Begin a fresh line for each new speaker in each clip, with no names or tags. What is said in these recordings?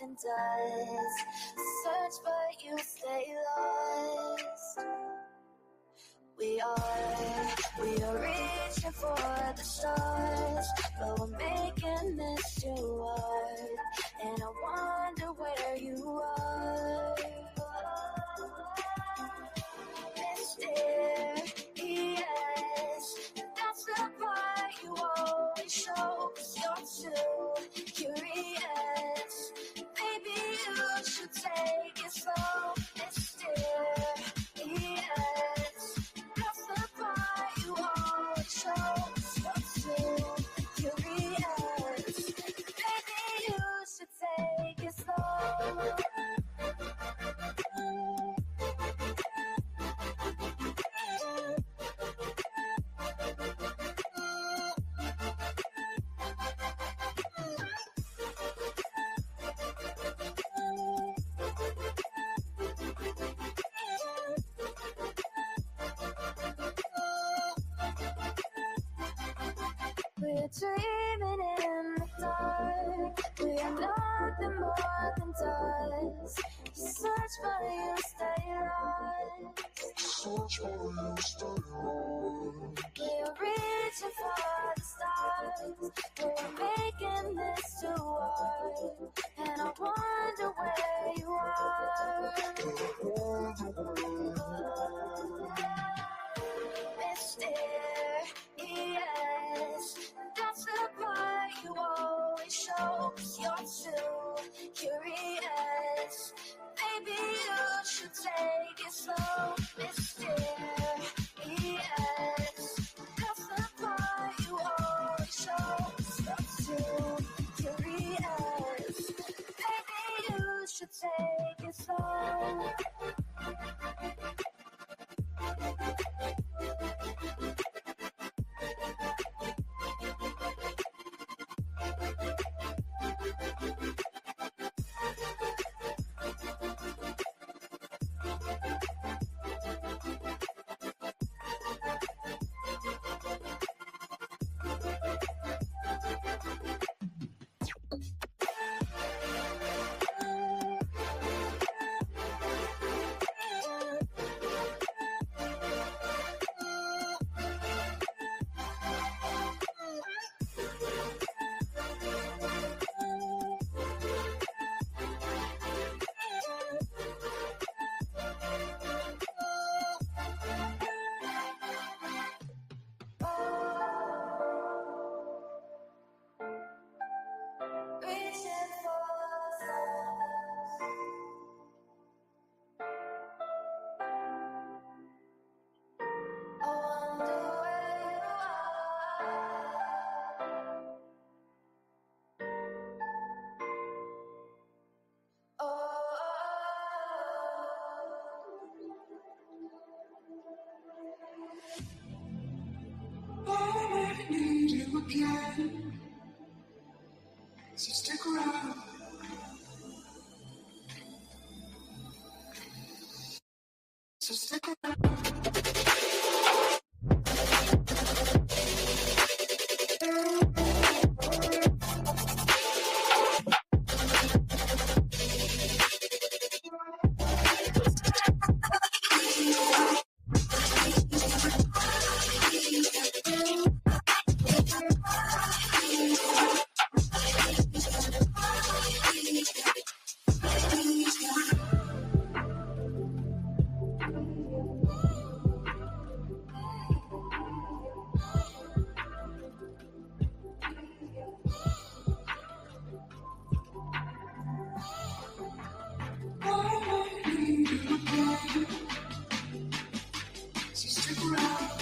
and does. Search but you stay lost. We are reaching for the stars, but we're making this too hard. And I wonder where you are. Mysterious, that's the part you always show, 'cause you're too curious. Baby, you should take it slow. Mysterious, that's the part you always show, 'cause you're too curious. Baby, you should take it slow. We're dreaming in the dark. We are nothing more than dust. You search but you stay lost. Search but you stay lost. We're reaching for the stars. We're making this too hard. And I wonder where you are. Mysterious, that's the part you always show, 'cause you're too curious. Baby, you should take it slow. Mysterious, that's the part you always show, 'cause you're too curious. Baby, you should take it slow. Reaching for the stars. I wonder where you are. Oh, I need you again. So stick around. So stick around. So stick around.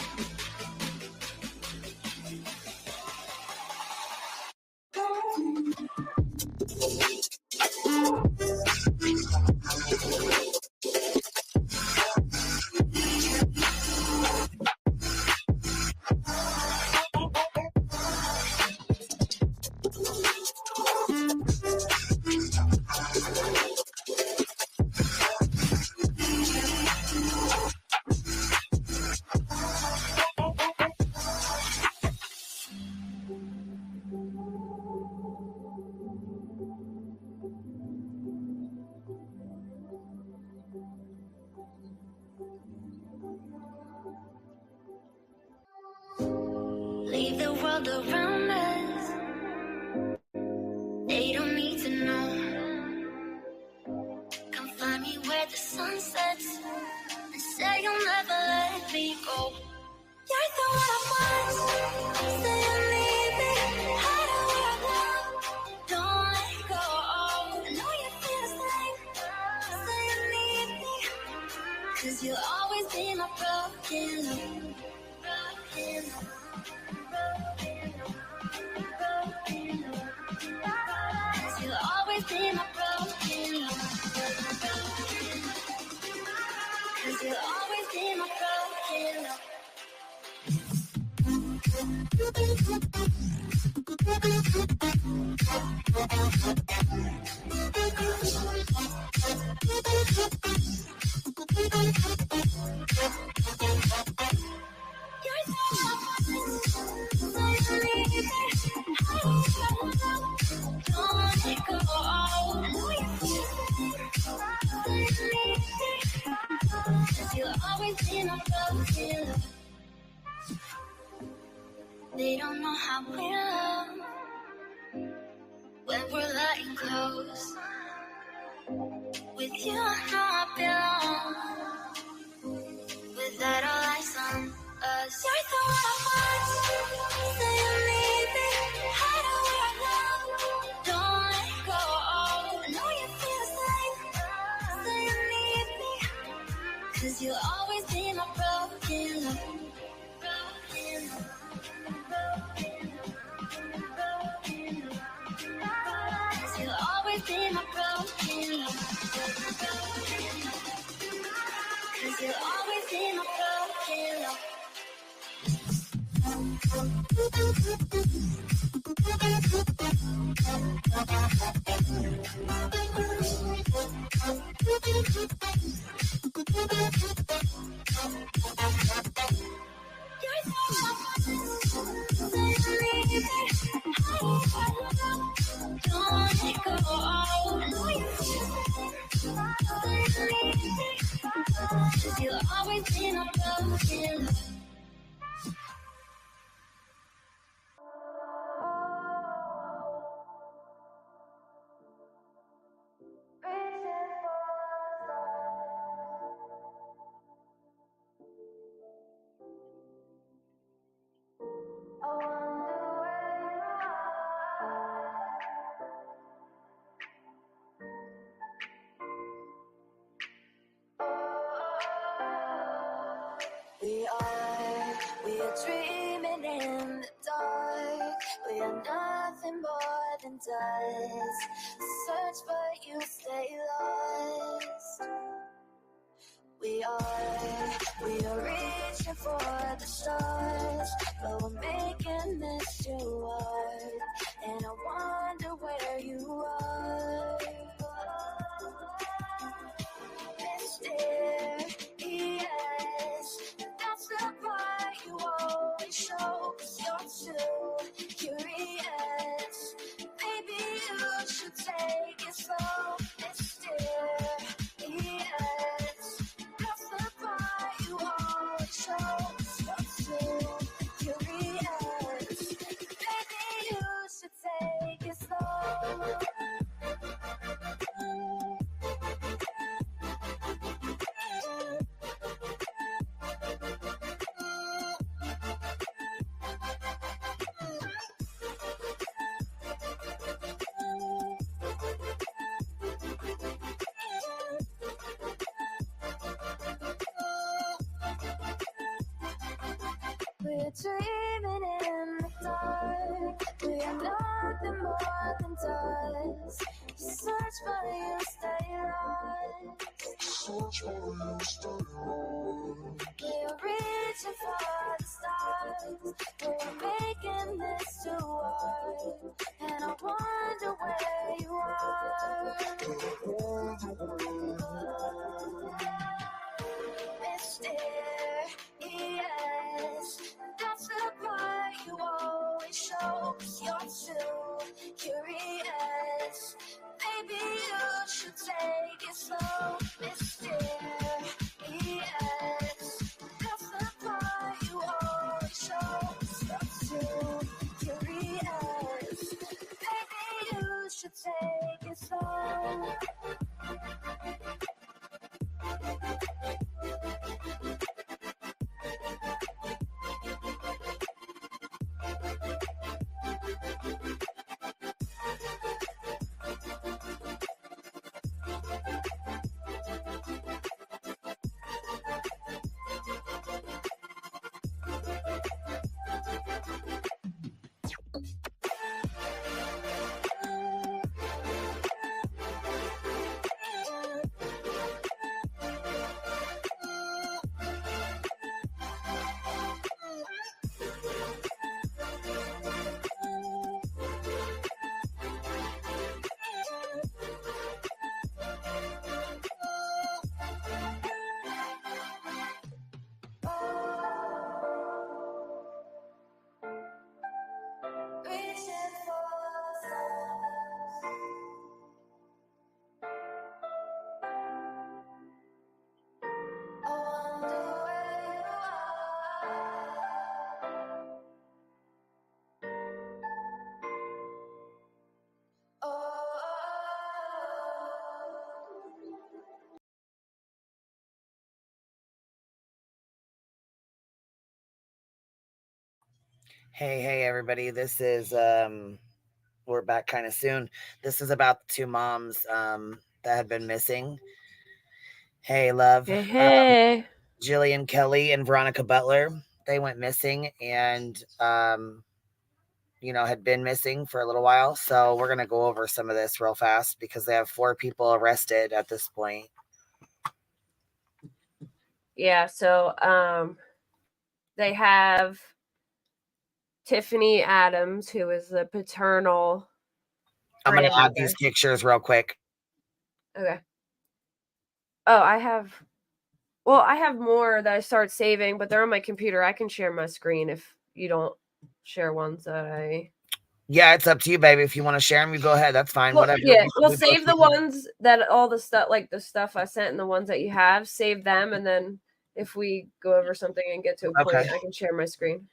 world around us. They don't need to know. Come find me where the sun sets and say you'll never let me go. You're the one I want. Say you need me. Hide where I belong. Don't let go. I know you feel the same. Say you need me. 'Cause you'll always be my broken love. Broken love. Broken love. Broken love. 'Cause you'll always be my broken love. 'Cause you'll always be my broken love. They don't know how we love when we're letting close. With you, I know I belong. Without all eyes on us, you're the one I want. Say you need me. Hide where I belong. Don't let go. I know you feel the same. Say you need me. 'Cause you'll always be my broken love. Broken love. You'll always be my broken love. 'Cause you'll always be my broken love. You'll always be my broken love. We are dreaming in the dark. We are nothing more than dust. Search but you stay lost. We are reaching for the stars, but we're making this too hard. And I wonder where you are. Mysterious, that's the part you always show. 'Cause you're too curious. Maybe you should take it slow. Mysterious, that's the part you always show. 'Cause you're too curious. Maybe you should take it slow. We're dreaming in the dark. We are nothing more than dust. Search but you stay lost. Search but you stay lost. We are reaching for the stars. We're making this too hard. And I wonder where you are. Mysterious, that's the part you always show. 'Cause you're too curious. Maybe you should take it slow. Mysterious, that's the part you always show. 'Cause you're too
Hey, everybody. This is we're back kind of soon. This is about the two moms that had been missing. Hey, love.
Hey, hey.
Jillian Kelly and Veronica Butler. They went missing and had been missing for a little while. So we're gonna go over some of this real fast because they have 4 people arrested at this point.
Yeah, so they have Tiffany Adams, who is the paternal
I'm gonna add these
grandmother.
pictures real quick.
Okay. Oh, I have more that I start saving, but they're on my computer. I can share my screen if you don't share ones that I.
Yeah, it's up to you, baby. If you want to share them, you go ahead. That's fine.
Well,
Whatever.
yeah, we'll
We both
save the ones that all the stuff, like the stuff I sent and the ones that you have, save them, and then if we go over something and get to a point,
Okay.
I can share my screen.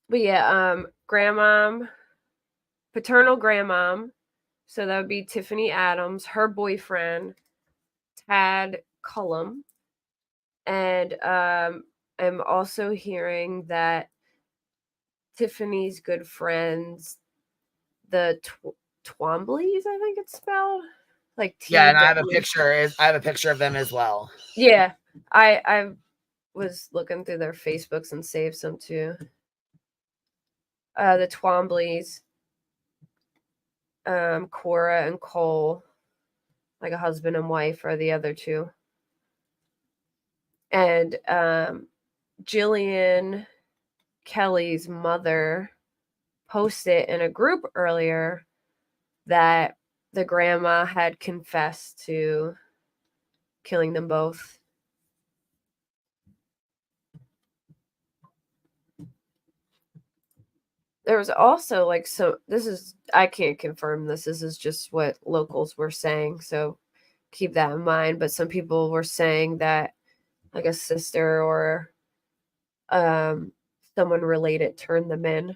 But yeah, grandmom, paternal grandmom. So that would be Tiffany Adams, her boyfriend, Tad Cullum. And I'm also hearing that Tiffany's good friends, the Twombleys, I think it's spelled, like
Yeah, and I have a
TW.
picture. I have a picture of them as well.
Yeah, I was looking through their Facebooks and saved some too. The Twombleys, Cora and Cole, like a husband and wife, are the other two. And Jillian Kelly's mother posted in a group earlier that the grandma had confessed to killing them both. There was also like, so this is, I can't confirm this is just what locals were saying, so keep that in mind, but some people were saying that like a sister or someone related turned them in.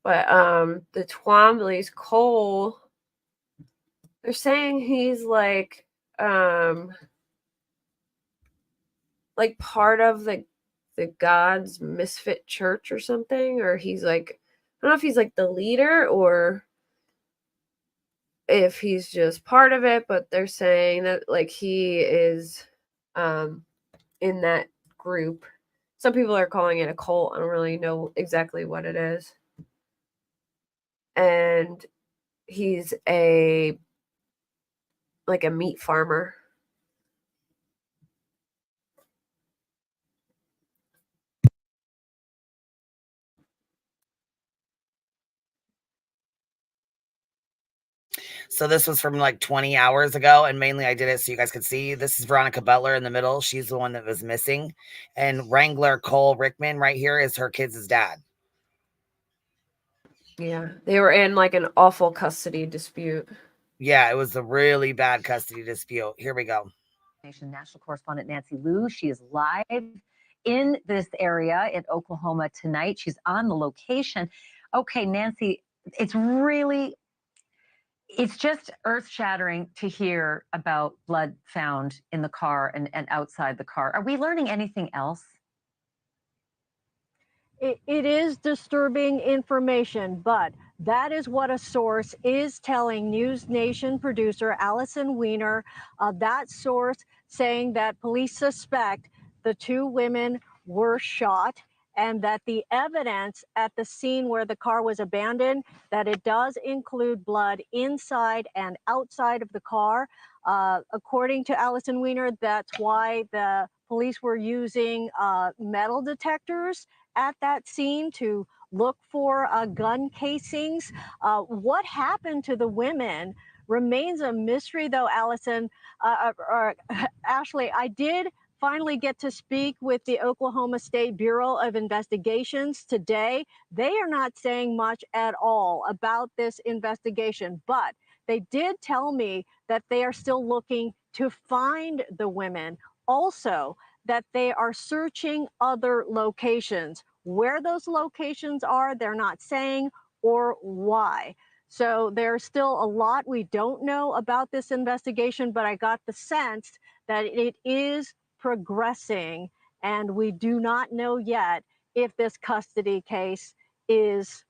But the Twombly's Cole, they're saying he's like part of the God's Misfit Church or something, or he's like, I don't know if he's like the leader or if he's just part of it, but they're saying that like he is in that group. Some people are calling it a cult. I don't really know exactly what it is. And he's a meat farmer.
So this was from like 20 hours ago, and mainly I did it so you guys could see. This is Veronica Butler in the middle. She's the one that was missing. And Wrangler Cole Rickman right here is her kids' dad.
Yeah. They were in like an awful custody dispute.
Yeah, it was a really bad custody dispute. Here we go.
National correspondent Nancy Liu. She is live in this area in Oklahoma tonight. She's on the location. Okay, Nancy, it's just earth shattering to hear about blood found in the car and outside the car. Are we learning anything else?
It is disturbing information, but that is what a source is telling News Nation producer Allison Weiner. That source saying that police suspect the two women were shot and that the evidence at the scene where the car was abandoned, that it does include blood inside and outside of the car. According to Allison Weiner, that's why the police were using metal detectors at that scene to look for gun casings. What happened to the women remains a mystery, though, Allison. Ashley, I did finally get to speak with the Oklahoma State Bureau of Investigations today. They are not saying much at all about this investigation, but they did tell me that they are still looking to find the women. Also, that they are searching other locations. Where those locations are, they're not saying, or why. So there's still a lot we don't know about this investigation, but I got the sense that it is progressing, and we do not know yet if this custody case is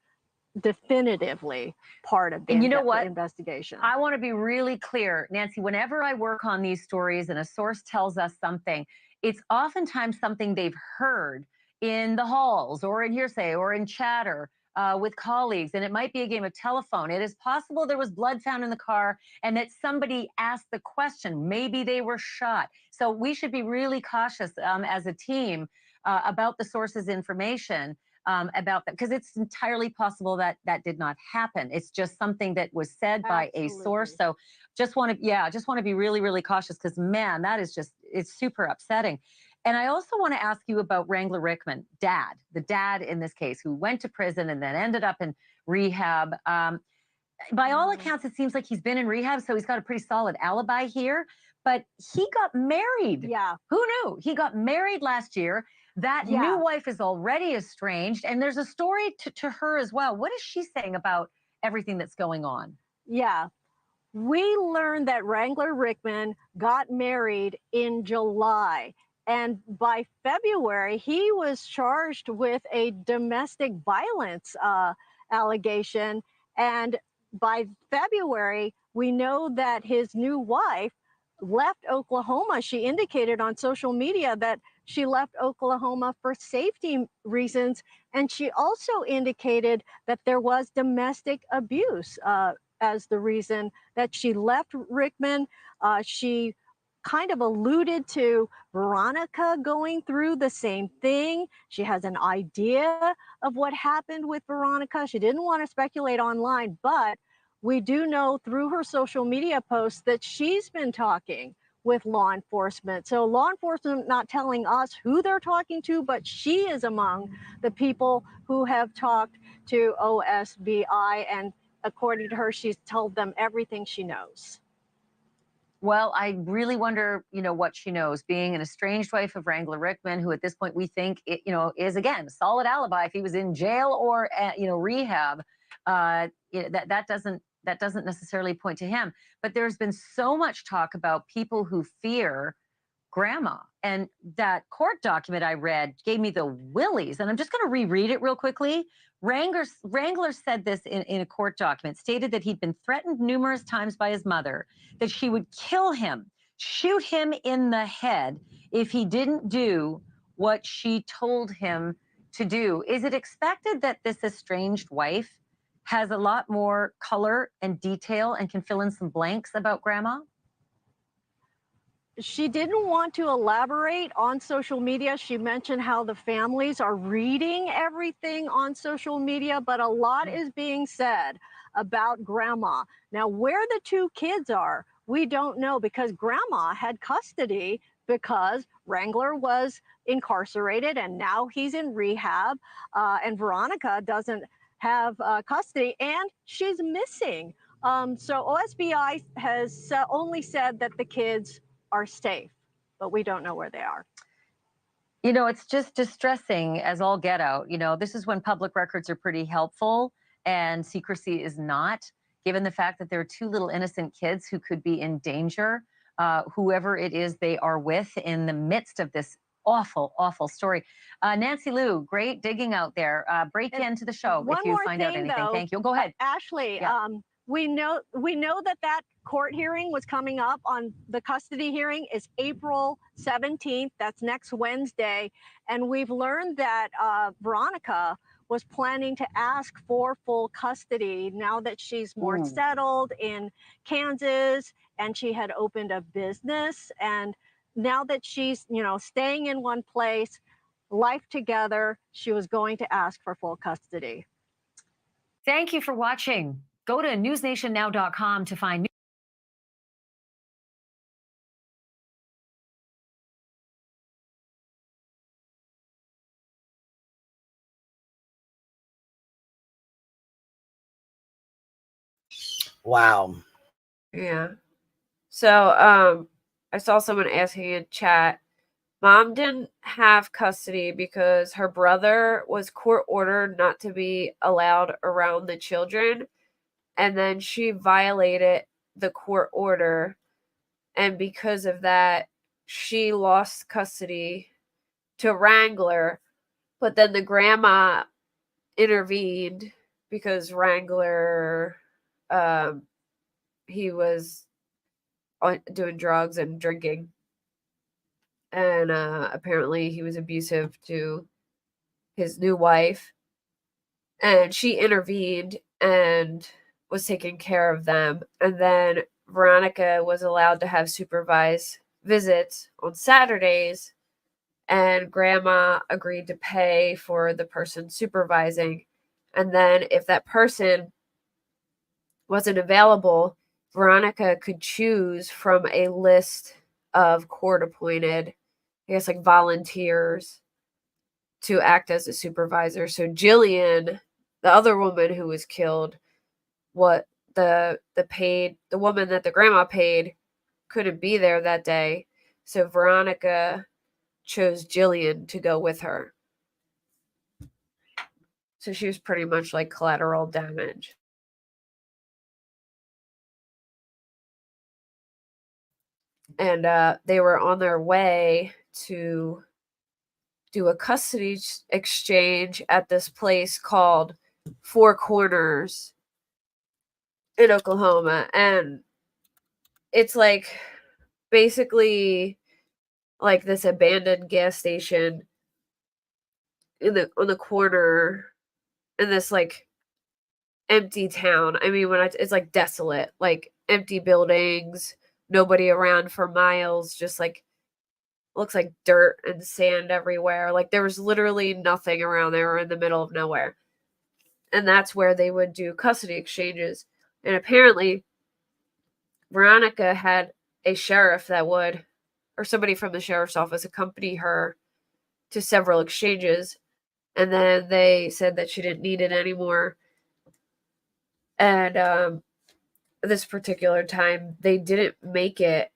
definitively part of the
And you know what?
investigation.
I want to be really clear, Nancy, whenever I work on these stories and a source tells us something, it's oftentimes something they've heard in the halls or in hearsay or in chatter with colleagues, and it might be a game of telephone. It is possible there was blood found in the car and that somebody asked the question. Maybe they were shot. So we should be really cautious as a team about the source's information. About that, because it's entirely possible that that did not happen. It's just something that was said by a source. So just want to be really, really cautious, because man, that is just, it's super upsetting. And I also want to ask you about Wrangler Rickman, the dad in this case, who went to prison and then ended up in rehab. By all accounts, it seems like he's been in rehab, so he's got a pretty solid alibi here. But he got married.
Yeah.
Who knew? He got married last year. That new wife is already estranged, and there's a story to her as well. What is she saying about everything that's going on?
Yeah. We learned that Wrangler Rickman got married in July, and by February, he was charged with a domestic violence allegation. And by February, we know that his new wife left Oklahoma. She indicated on social media that she left Oklahoma for safety reasons. And she also indicated that there was domestic abuse as the reason that she left Rickman. She kind of alluded to Veronica going through the same thing. She has an idea of what happened with Veronica. She didn't want to speculate online, but we do know through her social media posts that she's been talking with law enforcement. So law enforcement not telling us who they're talking to, but she is among the people who have talked to OSBI, and according to her, she's told them everything she knows.
Well, I really wonder, what she knows, being an estranged wife of Wrangler Rickman, who at this point we think, is, again, a solid alibi. If he was in jail or, rehab, that doesn't necessarily point to him. But there's been so much talk about people who fear grandma. And that court document I read gave me the willies. And I'm just going to reread it real quickly. Wrangler said this in a court document, stated that he'd been threatened numerous times by his mother, that she would kill him, shoot him in the head if he didn't do what she told him to do. Is it expected that this estranged wife has a lot more color and detail and can fill in some blanks about grandma?
She didn't want to elaborate on social media. She mentioned how the families are reading everything on social media, but a lot is being said about grandma. Now, where the two kids are, we don't know, because grandma had custody because Wrangler was incarcerated and now he's in rehab, and Veronica doesn't have custody and she's missing. So OSBI has only said that the kids are safe, but we don't know where they are.
It's just distressing as all get out. This is when public records are pretty helpful and secrecy is not, given the fact that there are two little innocent kids who could be in danger, whoever it is they are with in the midst of this awful, awful story. Nancy Liu, great digging out there. Break into the show if you find out anything. Thank you. Go ahead.
Ashley, we know that court hearing was coming up. On the custody hearing is April 17th. That's next Wednesday. And we've learned that Veronica was planning to ask for full custody now that she's more settled in Kansas and she had opened a business. And now that she's, staying in one place, life together, she was going to ask for full custody.
Thank you for watching. Go to newsnationnow.com to find
Wow.
Yeah. So I saw someone asking in chat, Mom didn't have custody because her brother was court ordered not to be allowed around the children, and then she violated the court order, and because of that she lost custody to Wrangler, but then the grandma intervened because Wrangler, he was doing drugs and drinking, and apparently he was abusive to his new wife, and she intervened and was taking care of them. And then Veronica was allowed to have supervised visits on Saturdays, and grandma agreed to pay for the person supervising. And then if that person wasn't available, Veronica could choose from a list of court appointed, I guess, like volunteers to act as a supervisor. So Jillian, the other woman who was killed, what the woman that the grandma paid couldn't be there that day. So Veronica chose Jillian to go with her. So she was pretty much like collateral damage. And they were on their way to do a custody exchange at this place called Four Corners in Oklahoma. And it's like basically like this abandoned gas station on the corner in this like empty town. I mean, it's like desolate, like empty buildings, nobody around for miles, just like looks like dirt and sand everywhere. Like there was literally nothing around there, or in the middle of nowhere. And that's where they would do custody exchanges. And apparently Veronica had a sheriff that would, or somebody from the sheriff's office, accompany her to several exchanges. And then they said that she didn't need it anymore. And this particular time, they didn't make it.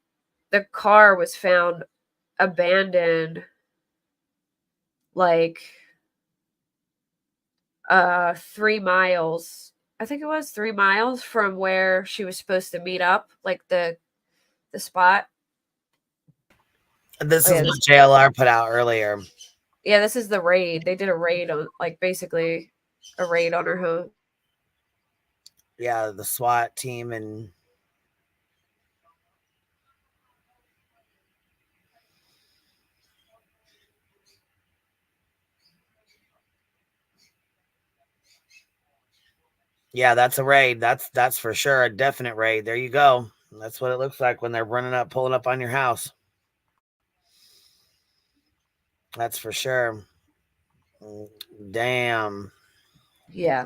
The car was found abandoned, like 3 miles. I think it was 3 miles from where she was supposed to meet up, like the spot.
This is what JLR put out earlier.
Yeah, this is the raid. They did a raid on, like, basically a raid on her home.
Yeah, the SWAT team and yeah, that's a raid. That's for sure a definite raid. There you go. That's what it looks like when they're pulling up on your house. That's for sure. Damn.
Yeah.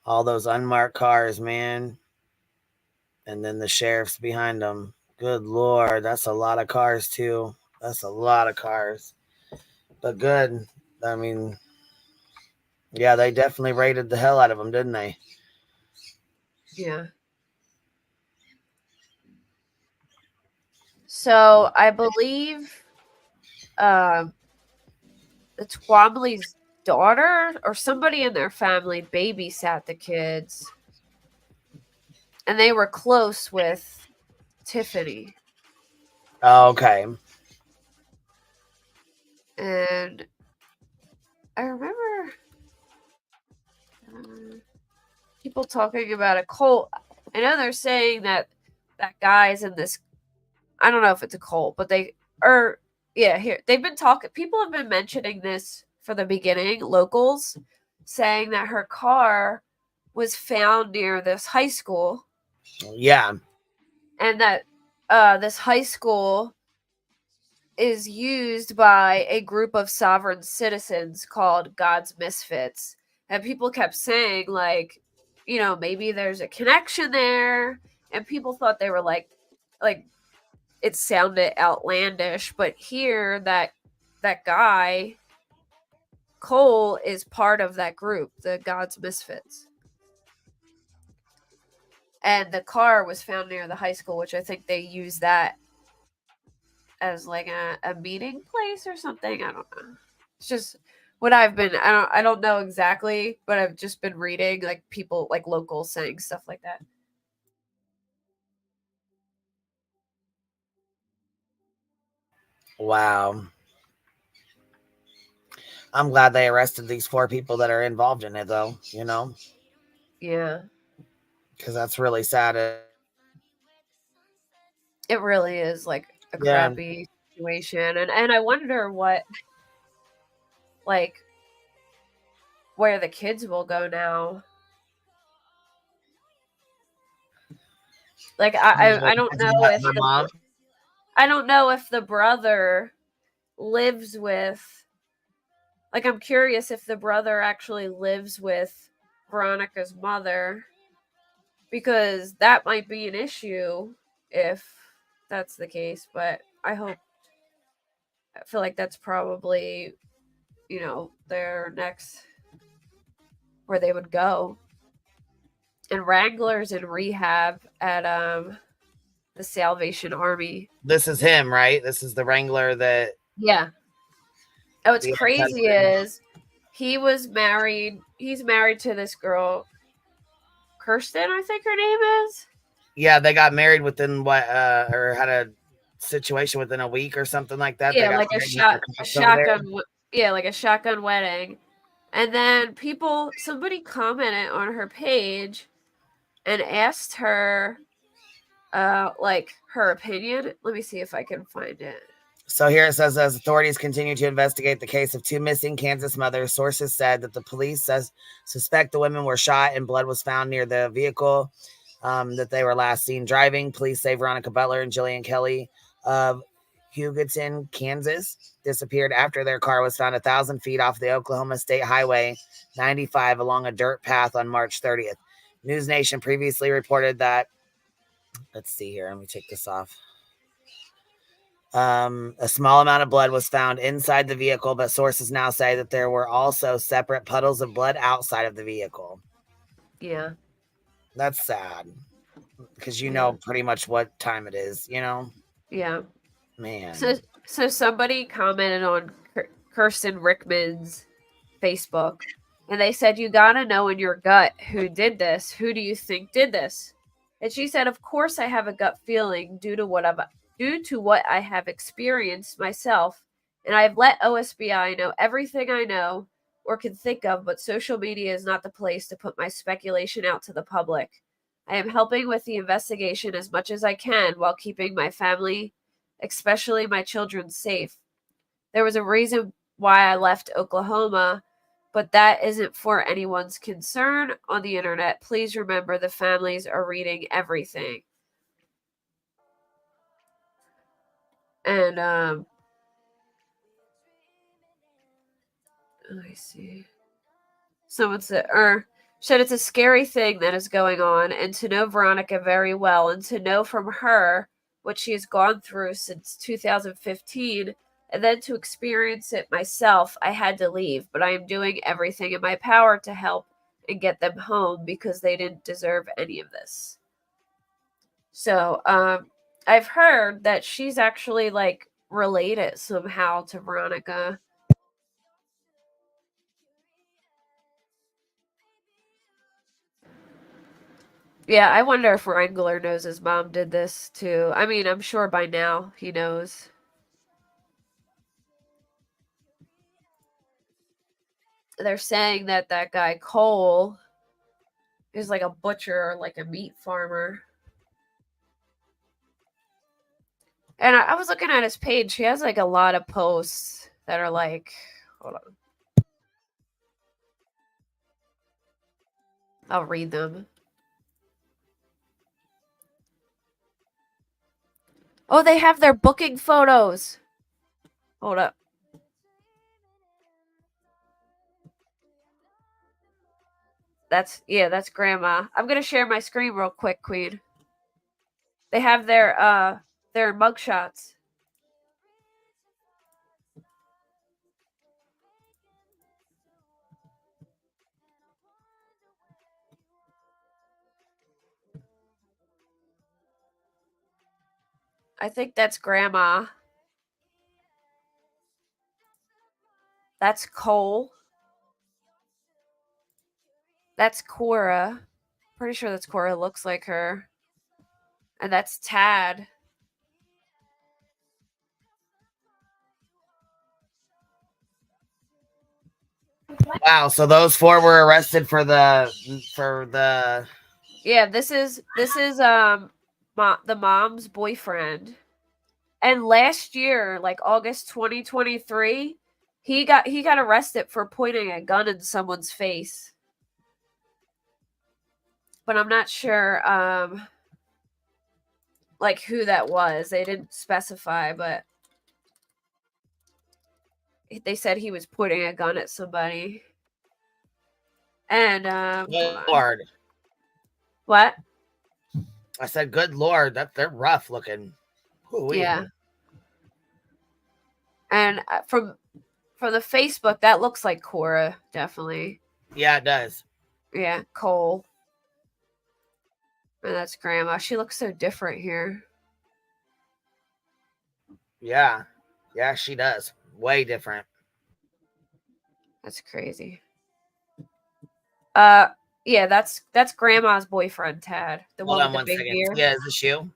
All those unmarked cars, man. And then the sheriff's behind them. Good Lord. That's a lot of cars, too. That's a lot of cars. But good. I mean, yeah, they definitely raided the hell out of them, didn't they?
Yeah. So I believe the Twombly's daughter or somebody in their family babysat the kids. And they were close with Tiffany.
Oh, okay.
And I remember people talking about a cult. I know they're saying that guy's in this. I don't know if it's a cult, but they've been talking. People have been mentioning this for the beginning. Locals saying that her car was found near this high school.
Yeah.
And that this high school is used by a group of sovereign citizens called God's Misfits. And people kept saying, like, you know, maybe there's a connection there. And people thought they were like it sounded outlandish. But here, that guy, Cole, is part of that group, the God's Misfits. And the car was found near the high school, which I think they use that as like a meeting place or something. I don't know. It's just what I've been. I don't know exactly, but I've just been reading like people, like locals, saying stuff like that.
Wow. I'm glad they arrested these 4 people that are involved in it, though,
Yeah.
because that's really sad.
It really is like a
Yeah.
crappy situation. And I wonder what, like, where the kids will go now. Like, I don't know if
My mom.
I don't know if the brother lives with, like, I'm curious if the brother actually lives with Veronica's mother, because that might be an issue if that's the case. But I feel like that's probably, their next, where they would go. And Wrangler's in rehab at the Salvation Army.
This is him, right? This is the Wrangler that.
Yeah. Oh, what's
the
crazy
ex-husband.
is he's married to this girl, Kirsten, I think her name is.
Yeah, they got married within or had a situation within a week or something like that. They
Yeah,
got
like
married
a
over there.
shotgun. Yeah, like a shotgun wedding. And then somebody commented on her page and asked her, like, her opinion. Let me see if I can find it.
So here it says, as authorities continue to investigate the case of 2 missing Kansas mothers, sources said that the police suspect the women were shot and blood was found near the vehicle that they were last seen driving. Police say Veronica Butler and Jillian Kelly of Hugoton, Kansas, disappeared after their car was found 1,000 feet off the Oklahoma State Highway 95 along a dirt path on March 30th. News Nation previously reported that, let's see here, let me take this off. A small amount of blood was found inside the vehicle, but sources now say that there were also separate puddles of blood outside of the vehicle.
Yeah.
That's sad. Because you
Yeah.
know pretty much what time it is,
Yeah.
Man.
So somebody commented on Kirsten Rickman's Facebook, and they said, "You gotta know in your gut who did this. Who do you think did this?" And she said, "Of course, I have a gut feeling due to what I have experienced myself, and I've let OSBI know everything I know or can think of. But social media is not the place to put my speculation out to the public. I am helping with the investigation as much as I can while keeping my family, especially my children, safe. There was a reason why I left Oklahoma, but that isn't for anyone's concern on the internet. Please remember the families are reading everything." And let me see. Someone said, it's a scary thing that is going on, and to know Veronica very well, and to know from her what she has gone through since 2015, and then to experience it myself, I had to leave. But I am doing everything in my power to help and get them home because they didn't deserve any of this. So, I've heard that she's actually, like, related somehow to Veronica. Yeah, I wonder if Wrangler knows his mom did this too. I mean, I'm sure by now he knows. They're saying that guy Cole is like a butcher or like a meat farmer. And I was looking at his page. He has like a lot of posts that are like, hold on, I'll read them. Oh, they have their booking photos. Hold up. That's grandma. I'm gonna share my screen real quick, Queen. They have their mugshots. I think that's grandma. That's Cole. That's Cora. Pretty sure that's Cora. Looks like her. And that's Tad.
Wow. So those 4 were arrested for the
Yeah, this is the mom's boyfriend. And last year, like August 2023, he got arrested for pointing a gun in someone's face. But I'm not sure like who that was. They didn't specify, but they said he was pointing a gun at somebody. And
Good Lord.
What?
I said, good Lord, they're rough looking. Ooh-wee.
Yeah. And from the Facebook, that looks like Cora, definitely.
Yeah, it does.
Yeah, Cole. And that's Grandma. She looks so different here.
Yeah. Yeah, she does. Way different.
That's crazy. Yeah, that's Grandma's boyfriend, Tad. The
Hold
one
on
with
one
the big
second.
beard.
Yeah, is this you?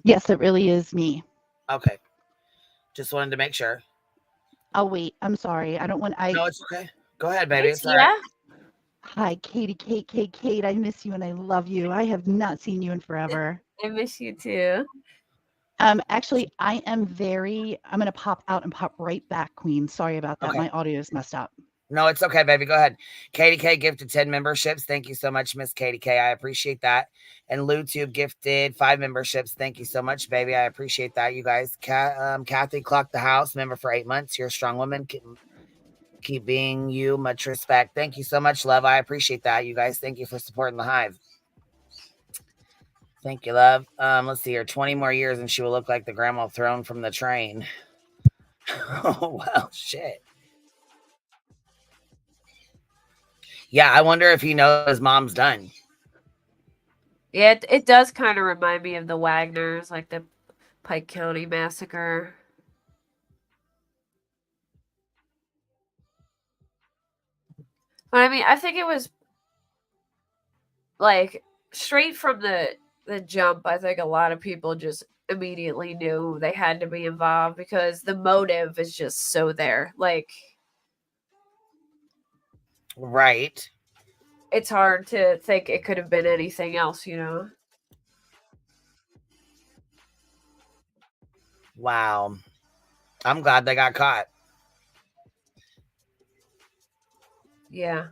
Yes, it really is me.
Okay. Just wanted to make sure.
I'll wait. I'm sorry. I don't want.
No, it's okay. Go ahead, baby. It's all
yeah.
right.
Hi, Katie, Kate. I miss you and I love you. I have not seen you in forever.
I miss you too.
Actually, I'm gonna pop out and pop right back, Queen. Sorry about that.
Okay.
My audio is messed up.
No, it's okay, baby. Go ahead. Katie K gifted 10 memberships. Thank you so much, Miss Katie K. I appreciate that. And LouTube gifted 5 memberships. Thank you so much, baby. I appreciate that, you guys. Kathy clocked the house, member for 8 months. You're a strong woman. Keep being you. Much respect. Thank you so much, love. I appreciate that, you guys. Thank you for supporting the hive. Thank you, love. Let's see here. 20 more years and she will look like the grandma thrown from the train. Oh, well, shit. Yeah, I wonder if he knows his mom's done.
Yeah, it does kind of remind me of the Wagners, like the Pike County massacre. But I mean, I think it was like straight from the jump. I think a lot of people just immediately knew they had to be involved because the motive is just so there. Like,
right.
It's hard to think it could have been anything else, you know?
Wow. I'm glad they got caught.
Yeah.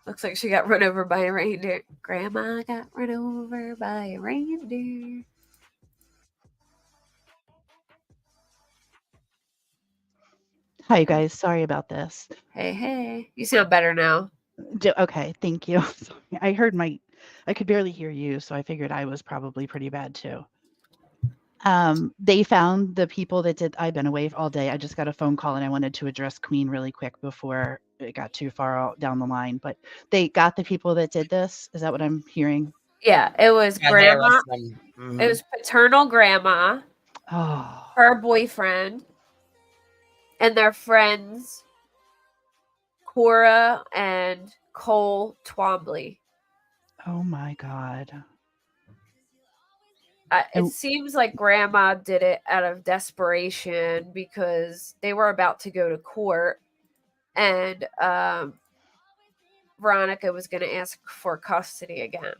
Looks like she got run over by a reindeer. Grandma got run over by a reindeer.
Hi, you guys. Sorry about this.
Hey. You sound better now.
Okay, thank you. I could barely hear you, so I figured I was probably pretty bad too. They found the people that did. I've been away all day. I just got a phone call and I wanted to address Queen really quick before it got too far down the line. But they got the people that did this. Is that what I'm hearing?
Yeah, it was grandma.
Mm-hmm.
It was paternal grandma, her boyfriend, and their friends, Cora and Cole Twombly.
Oh my God.
It seems like grandma did it out of desperation because they were about to go to court and Veronica was going to ask for custody again.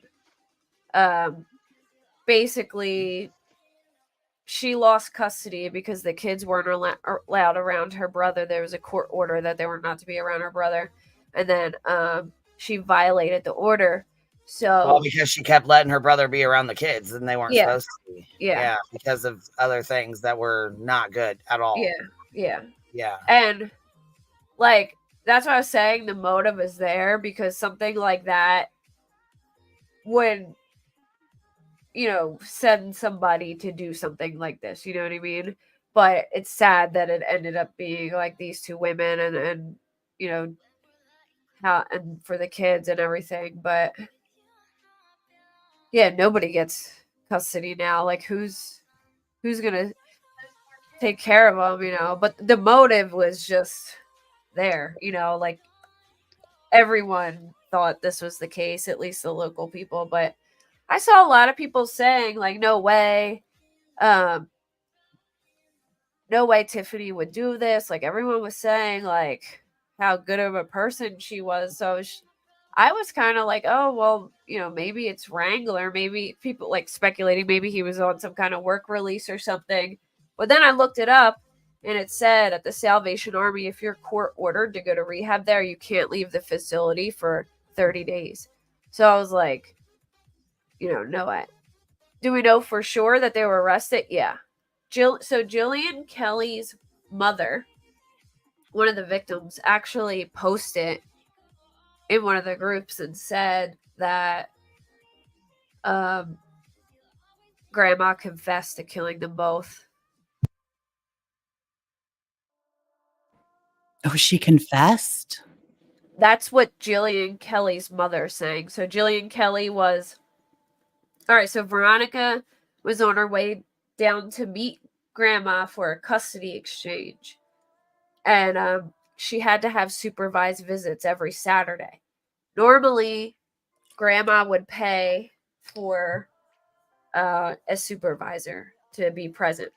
Basically, she lost custody because the kids weren't allowed around her brother. There was a court order that they were not to be around her brother. And then she violated the order. So
because she kept letting her brother be around the kids and they weren't supposed to be.
Yeah.
Because of other things that were not good at all.
Yeah.
Yeah.
And like, that's what I was saying. The motive is there because something like that would, send somebody to do something like this. You know what I mean? But it's sad that it ended up being like these two women and how, and for the kids and everything. But yeah, nobody gets custody now. Like who's gonna take care of them, but the motive was just there, like everyone thought this was the case, at least the local people. But I saw a lot of people saying like, no way Tiffany would do this. Like everyone was saying like, how good of a person she was. So I was kind of like, oh, well, maybe it's Wrangler. Maybe people like speculating maybe he was on some kind of work release or something. But then I looked it up, and it said at the Salvation Army, if you're court ordered to go to rehab there, you can't leave the facility for 30 days. So I was like, no way. Do we know for sure that they were arrested? Yeah. So Jillian Kelly's mother, one of the victims, actually posted in one of the groups and said that grandma confessed to killing them both.
Oh, she confessed?
That's what Jillian Kelly's mother is saying. So Jillian Kelly was... All right, so Veronica was on her way down to meet grandma for a custody exchange. And she had to have supervised visits every Saturday. Normally, grandma would pay for a supervisor to be present.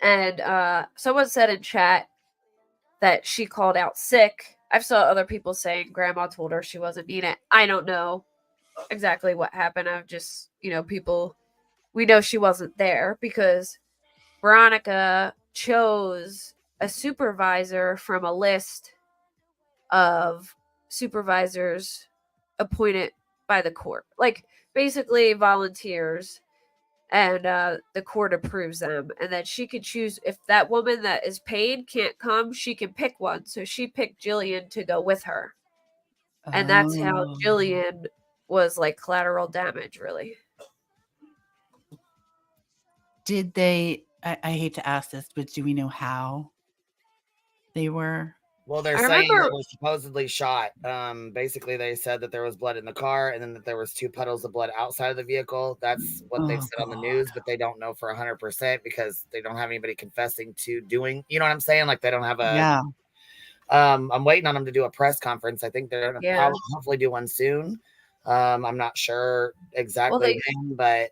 And someone said in chat that she called out sick. I've saw other people saying grandma told her she wasn't needed. I don't know exactly what happened. I've just, people, we know she wasn't there because Veronica chose a supervisor from a list of supervisors appointed by the court. Like, basically volunteers, and the court approves them. And then she can choose, if that woman that is paid can't come, she can pick one. So she picked Jillian to go with her. And that's how Jillian was like collateral damage, really.
Did they, I hate to ask this, but do we know how they were?
Well, they're saying it was supposedly shot. Basically, they said that there was blood in the car and then that there was 2 puddles of blood outside of the vehicle. That's what they've said on the news, but they don't know for 100% because they don't have anybody confessing to doing, you know what I'm saying? Like, they don't have a...
Yeah.
I'm waiting on them to do a press conference. I think they're going to probably hopefully do one soon. I'm not sure exactly when, but...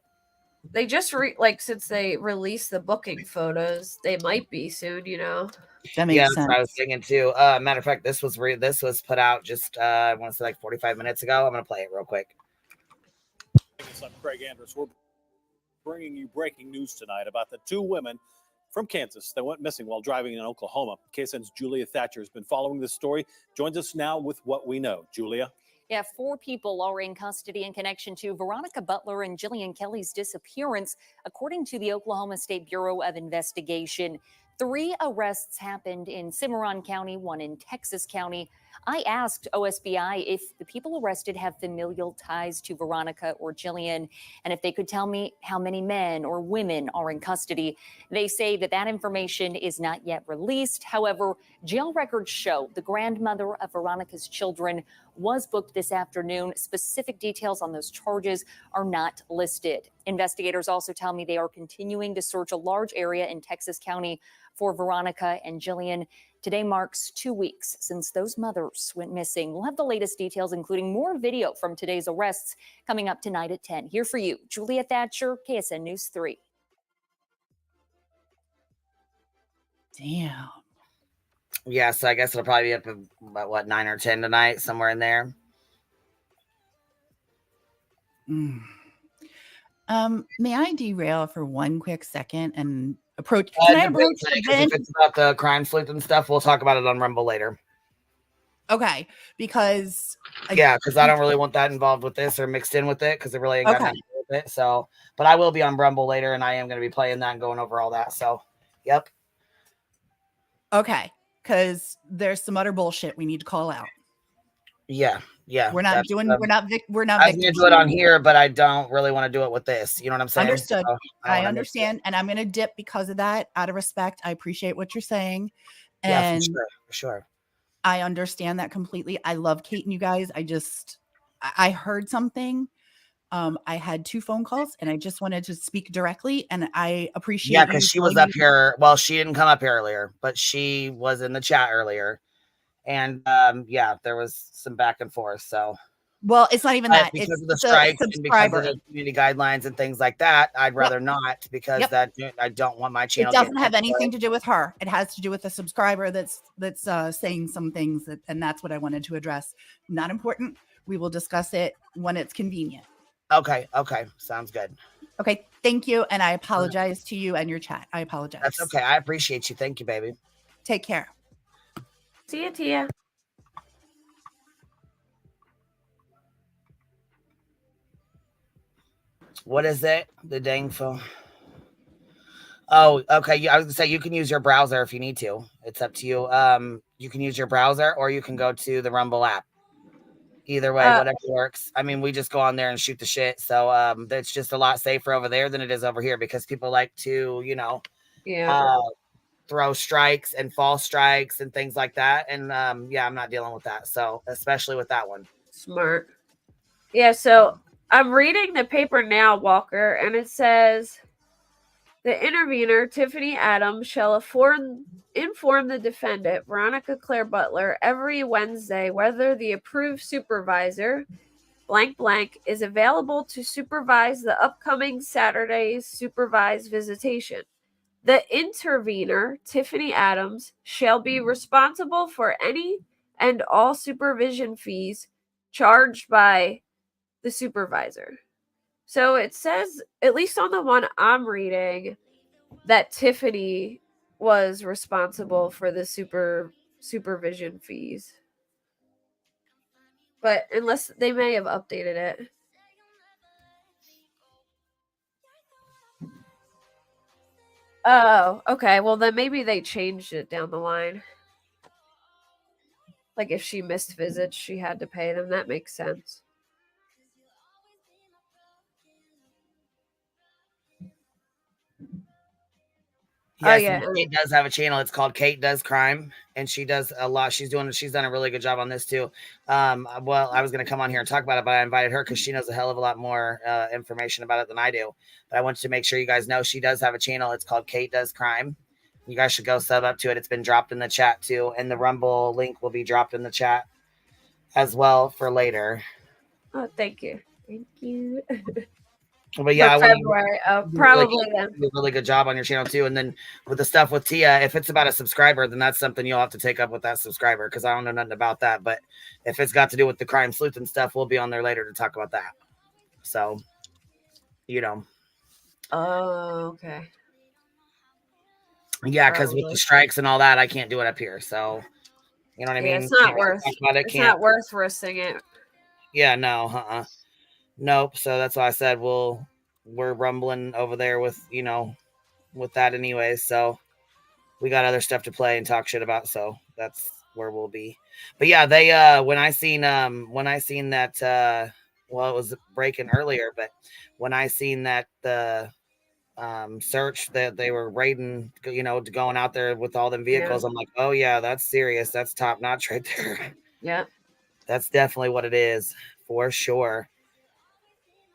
They just, since they released the booking photos, they might be soon,
That makes sense.
That's what I was thinking too. Matter of fact, this was put out just I want to say like 45 minutes ago. I'm gonna play it real quick.
I'm Craig Andrews. We're bringing you breaking news tonight about the 2 women from Kansas that went missing while driving in Oklahoma. KSN's Julia Thatcher has been following this story. Joins us now with what we know. Julia.
Yeah, 4 people are in custody in connection to Veronica Butler and Jillian Kelly's disappearance, according to the Oklahoma State Bureau of Investigation. 3 arrests happened in Cimarron County, 1 in Texas County. I asked OSBI if the people arrested have familial ties to Veronica or Jillian, and if they could tell me how many men or women are in custody. They say that information is not yet released. However, jail records show the grandmother of Veronica's children was booked this afternoon. Specific details on those charges are not listed. Investigators also tell me they are continuing to search a large area in Texas County for Veronica and Jillian. Today marks 2 weeks since those mothers went missing. We'll have the latest details, including more video from today's arrests, coming up tonight at 10. Here for you, Julia Thatcher, KSN News 3.
Damn.
Yeah, so I guess it'll probably be up about 9 or 10 tonight, somewhere in there.
May I derail for one quick second and approach? Can I approach the bench?
If it's about the crime sleuth and stuff, we'll talk about it on Rumble later.
Okay, because
I don't really want that involved with this or mixed in with it because it really ain't got nothing to do with it. So, but I will be on Rumble later, and I am going to be playing that and going over all that. So, yep.
Okay, because there's some other bullshit we need to call out.
Yeah.
We're not doing. We're not.
I can do it on here, but I don't really want to do it with this. You know what I'm saying?
Understood.
So
I understand, and I'm going to dip because of that. Out of respect, I appreciate what you're saying, and
for sure.
I understand that completely. I love Kate and you guys. I heard something. I had 2 phone calls, and I just wanted to speak directly, and I appreciate.
Yeah, because she was up here. Well, she didn't come up here earlier, but she was in the chat earlier. And there was some back and forth. So
Well, it's not even
But
that.
because
It's
of the
a
strikes and because of
subscriber.
the community guidelines and things like that, I'd rather not because
Yep.
I don't want my
It
channel.
doesn't have anything to do with her. It has to do with a subscriber that's saying some things, and that's what I wanted to address. Not important. We will discuss it when it's convenient.
Okay. Sounds good.
Okay. Thank you. And I apologize to you and your chat. I apologize.
That's okay. I appreciate you. Thank you, baby.
Take care.
See ya, Tia.
What is it? The dang phone. Oh, okay. I was gonna say you can use your browser if you need to. It's up to you. You can use your browser or you can go to the Rumble app. Either way, whatever works. I mean, we just go on there and shoot the shit. So it's just a lot safer over there than it is over here because people like to, throw strikes and false strikes and things like that. And yeah, I'm not dealing with that. So especially with that one.
Smart. Yeah, so I'm reading the paper now, Walker, and it says the intervener, Tiffany Adams, shall inform the defendant, Veronica Claire Butler, every Wednesday whether the approved supervisor, blank blank, is available to supervise the upcoming Saturday's supervised visitation. The intervener, Tiffany Adams, shall be responsible for any and all supervision fees charged by the supervisor. So it says, at least on the one I'm reading, that Tiffany was responsible for the supervision fees. But unless they may have updated it. Oh, okay. Well, then maybe they changed it down the line. Like if she missed visits, she had to pay them. That makes sense.
Yes, Kate does have a channel. It's called Kate Does Crime, and she does a lot. She's done a really good job on this too. Well, I was going to come on here and talk about it, but I invited her because she knows a hell of a lot more information about it than I do. But I wanted to make sure you guys know she does have a channel. It's called Kate Does Crime. You guys should go sub up to it. It's been dropped in the chat too, and the Rumble link will be dropped in the chat as well for later.
Oh, thank you. Thank you.
But yeah,
February. Probably then.
Do a really good job on your channel too. And then with the stuff with Tia, if it's about a subscriber, then that's something you'll have to take up with that subscriber because I don't know nothing about that. But if it's got to do with the crime sleuth and stuff, we'll be on there later to talk about that. So,
Oh, okay.
Yeah, because with the strikes and all that, I can't do it up here. So, you know what I mean?
It's not worth. It's not worth risking it.
Yeah, no, nope. So that's why I said we're rumbling over there with with that anyway. So we got other stuff to play and talk shit about. So that's where we'll be. But yeah, they when I seen that well, it was breaking earlier, but when I seen that the search that they were raiding, going out there with all them vehicles, I'm like, oh yeah, that's serious. That's top notch right there.
Yeah.
That's definitely what it is for sure.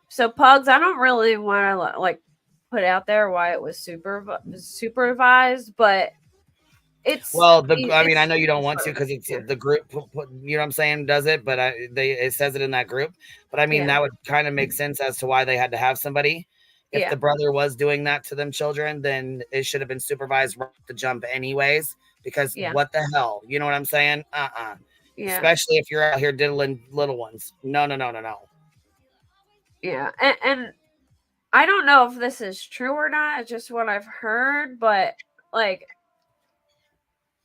So Pugs, I don't really want to like put out there why it was supervised, but it's
I mean, I know you don't want to because it's the group, you know what I'm saying, does it? But it says it in that group. But I mean, that would kind of make sense as to why they had to have somebody. If the brother was doing that to them children, then it should have been supervised right to jump anyways. Because what the hell, you know what I'm saying? Yeah. Especially if you're out here diddling little ones. No.
Yeah, and I don't know if this is true or not. It's just what I've heard, but like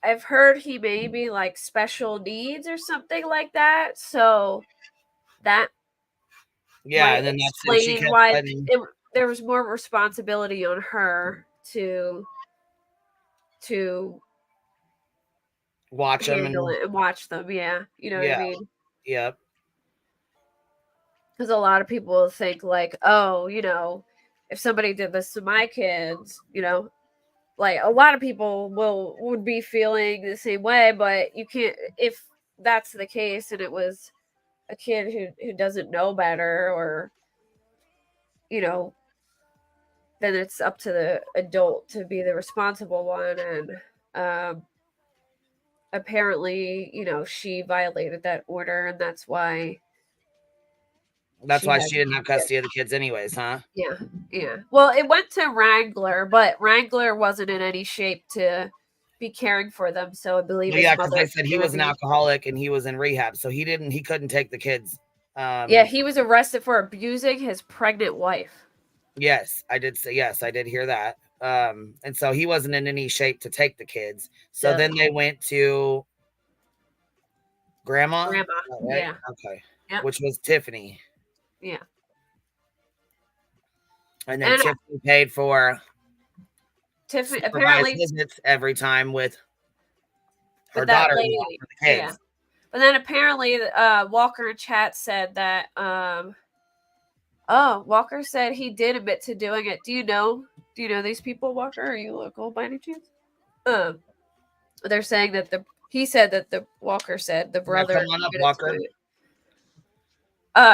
I've heard he may be like special needs or something like that. So that
and then that's
explaining why there was more responsibility on her to
watch them
and watch them. Yeah, you know what I mean.
Yep.
Because a lot of people think like, oh, if somebody did this to my kids, like a lot of people would be feeling the same way, but you can't, if that's the case and it was a kid who doesn't know better, or then it's up to the adult to be the responsible one. And apparently she violated that order, and that's why
That's why
had
she didn't have custody of the kids anyways, huh?
Yeah, yeah. Well, it went to Wrangler, but Wrangler wasn't in any shape to be caring for them. So I believe his
Yeah, because
mother
they said he was an alcoholic and he was in rehab, so he couldn't take the kids.
Yeah, he was arrested for abusing his pregnant wife.
Yes, I did hear that. And so he wasn't in any shape to take the kids. So then they went to Grandma?
Grandma,
Right?
yeah.
Okay.
Yep.
Which was Tiffany.
Yeah.
And then Tiffany paid for
Tiffany
supervised
apparently
visits every time with her
that
daughter
lady.
for the kids.
Yeah. But then apparently Walker in chat said that Walker said he did admit to doing it. Do you know these people, Walker? Are you local by any chance? They're saying that he said that the Walker said the brother.
Come on up, Walker.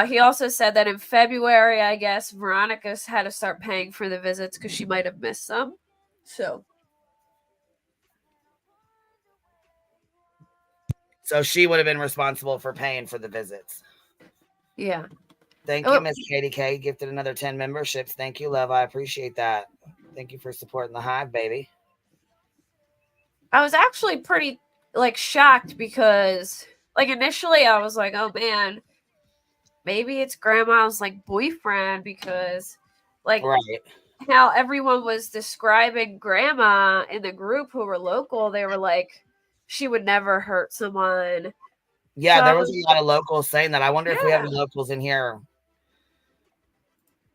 He also said that in February, I guess, Veronica's had to start paying for the visits because she might have missed some.
So she would have been responsible for paying for the visits.
Yeah.
Thank you, Miss Katie K. Gifted another 10 memberships. Thank you, love. I appreciate that. Thank you for supporting the hive, baby.
I was actually pretty shocked because initially I was like, oh man, maybe it's grandma's boyfriend because right. How everyone was describing grandma in the group who were local, they were like, she would never hurt someone.
Yeah, there was a lot of locals saying that. I wonder if we have any locals in here.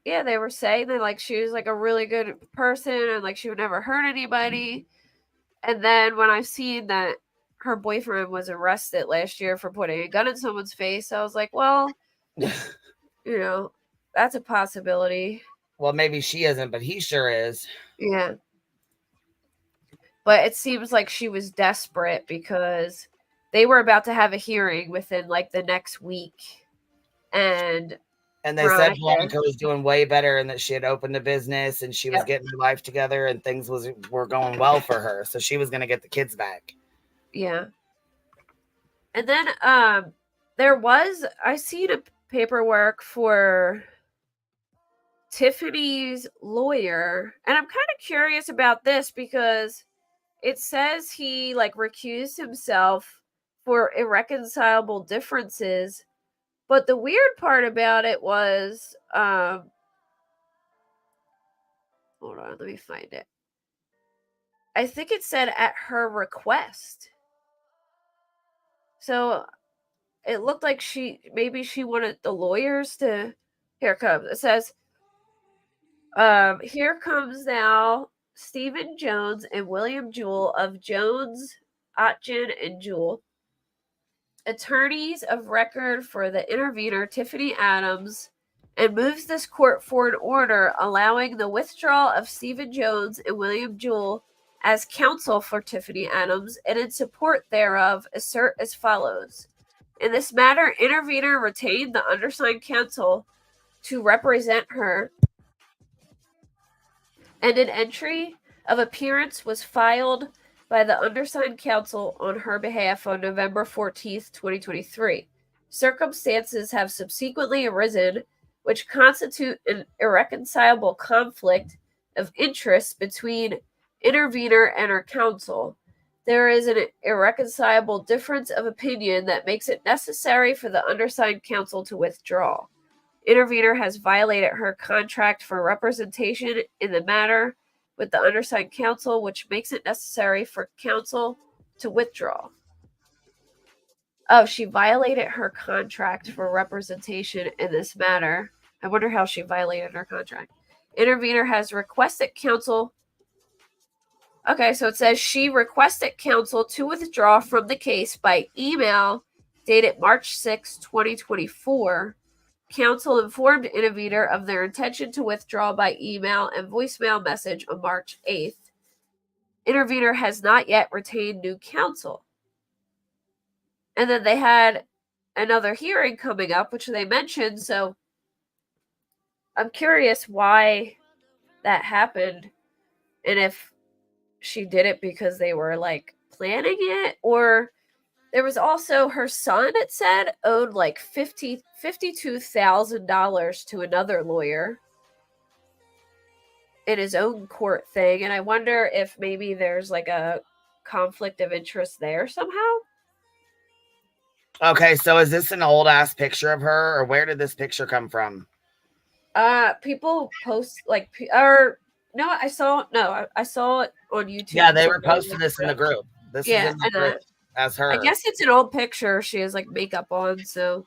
Yeah, they were saying that she was a really good person and she would never hurt anybody. And then when I seen that her boyfriend was arrested last year for putting a gun in someone's face, I was like, well, that's a possibility.
Well, maybe she isn't, but he sure is.
Yeah. But it seems like she was desperate because they were about to have a hearing within the next week. And
they said Veronica was doing way better and that she had opened a business and she was getting her life together and things were going well for her. So she was going to get the kids back.
Yeah. And then I seen a paperwork for Tiffany's lawyer, and I'm kind of curious about this because it says he recused himself for irreconcilable differences, but the weird part about it was hold on, let me find it. I think it said at her request. So it looked like she wanted the lawyers to. Here it comes. It says here comes now Stephen Jones and William Jewell of Jones, Otgen, and Jewell, attorneys of record for the intervener Tiffany Adams, and moves this court for an order allowing the withdrawal of Stephen Jones and William Jewell as counsel for Tiffany Adams, and in support thereof assert as follows. In this matter, intervener retained the undersigned counsel to represent her, and an entry of appearance was filed by the undersigned counsel on her behalf on November 14th, 2023. Circumstances have subsequently arisen which constitute an irreconcilable conflict of interest between intervener and her counsel. There is an irreconcilable difference of opinion that makes it necessary for the undersigned counsel to withdraw. Intervener has violated her contract for representation in the matter with the undersigned counsel, which makes it necessary for counsel to withdraw. Oh, she violated her contract for representation in this matter. I wonder how she violated her contract. Intervener has requested counsel. Okay, so it says she requested counsel to withdraw from the case by email dated March 6, 2024. Counsel informed intervener of their intention to withdraw by email and voicemail message on March 8th. Intervener has not yet retained new counsel. And then they had another hearing coming up, which they mentioned. So I'm curious why that happened and if she did it because they were planning it, or There was also her son, it said, owed like $52,000 to another lawyer in his own court thing. And I wonder if maybe there's like a conflict of interest there somehow.
Okay, so is this an old ass picture of her, or where did this picture come from?
People post like, or no, I saw it on YouTube.
Yeah, they were posting this in the group. This is in the
and
group as her.
I guess it's an old picture. She has like makeup on, so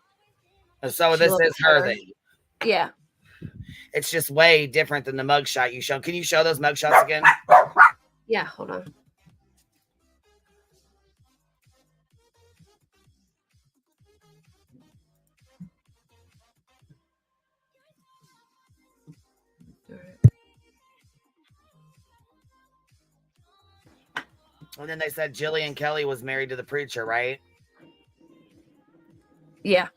So
she
this
looks
is her
better.
then.
Yeah.
It's just way different than the mugshot you showed. Can you show those mugshots again?
Yeah, hold on.
And then they said Jillian Kelly was married to the preacher, right?
Yeah.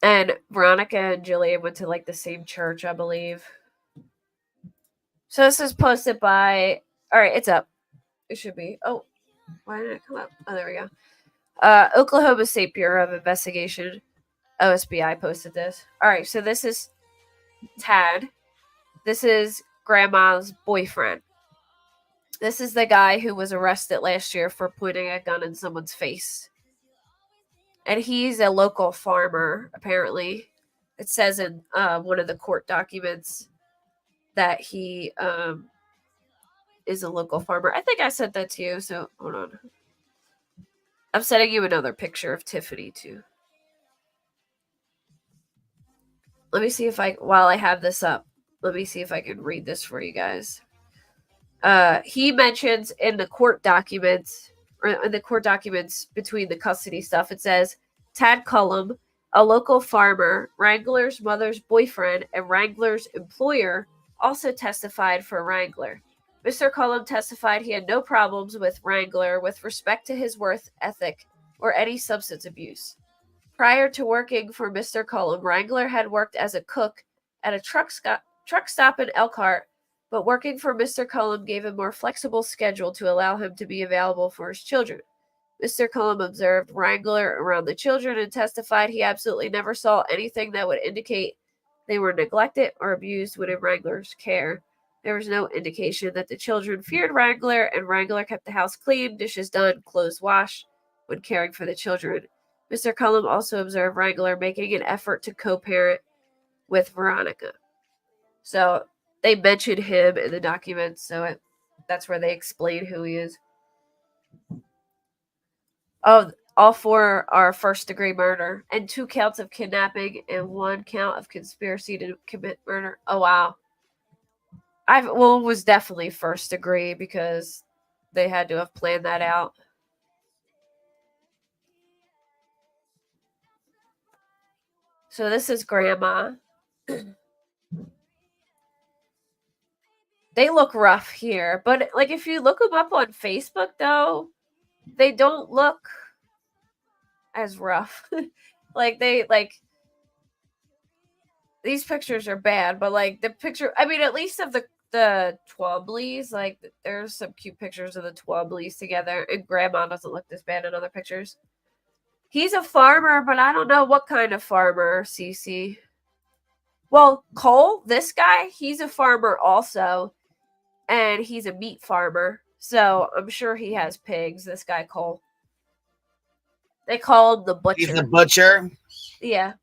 And Veronica and Jillian went to like the same church, I believe. So this is posted by, all right, it's up. It should be. Oh, why didn't it come up? Oh, there we go. Oklahoma State Bureau of Investigation, OSBI, posted this. All right, so this is Tad. This is Grandma's boyfriend. This is the guy who was arrested last year for pointing a gun in someone's face. And he's a local farmer, apparently. It says in one of the court documents that he is a local farmer. I think I sent that to you, so hold on. I'm sending you another picture of Tiffany, too. Let me see if while I have this up, let me see if I can read this for you guys. He mentions in the court documents, or in the court documents between the custody stuff, it says, Tad Cullum, a local farmer, Wrangler's mother's boyfriend, and Wrangler's employer, also testified for Wrangler. Mr. Cullum testified he had no problems with Wrangler with respect to his work ethic or any substance abuse. Prior to working for Mr. Cullum, Wrangler had worked as a cook at a truck stop in Elkhart, but working for Mr. Cullum gave a more flexible schedule to allow him to be available for his children. Mr. Cullum observed Wrangler around the children and testified he absolutely never saw anything that would indicate they were neglected or abused within Wrangler's care. There was no indication that the children feared Wrangler, and Wrangler kept the house clean, dishes done, clothes washed when caring for the children. Mr. Cullum also observed Wrangler making an effort to co-parent with Veronica. So they mentioned him in the documents, so that's where they explain who he is. Oh, all four are first-degree murder, and 2 counts of kidnapping and 1 count of conspiracy to commit murder. Oh, wow. It was definitely first degree because they had to have planned that out. So this is Grandma. They look rough here, but like if you look them up on Facebook, though, they don't look as rough. These pictures are bad, but like the picture, I mean, at least of the Twobleys, like there's some cute pictures of the Twobleys together, and Grandma doesn't look this bad in other pictures. He's a farmer, but I don't know what kind of farmer, Cece. Well, Cole, this guy, he's a farmer also, and he's a meat farmer, so I'm sure he has pigs, this guy Cole. They call him the butcher.
He's the butcher?
Yeah.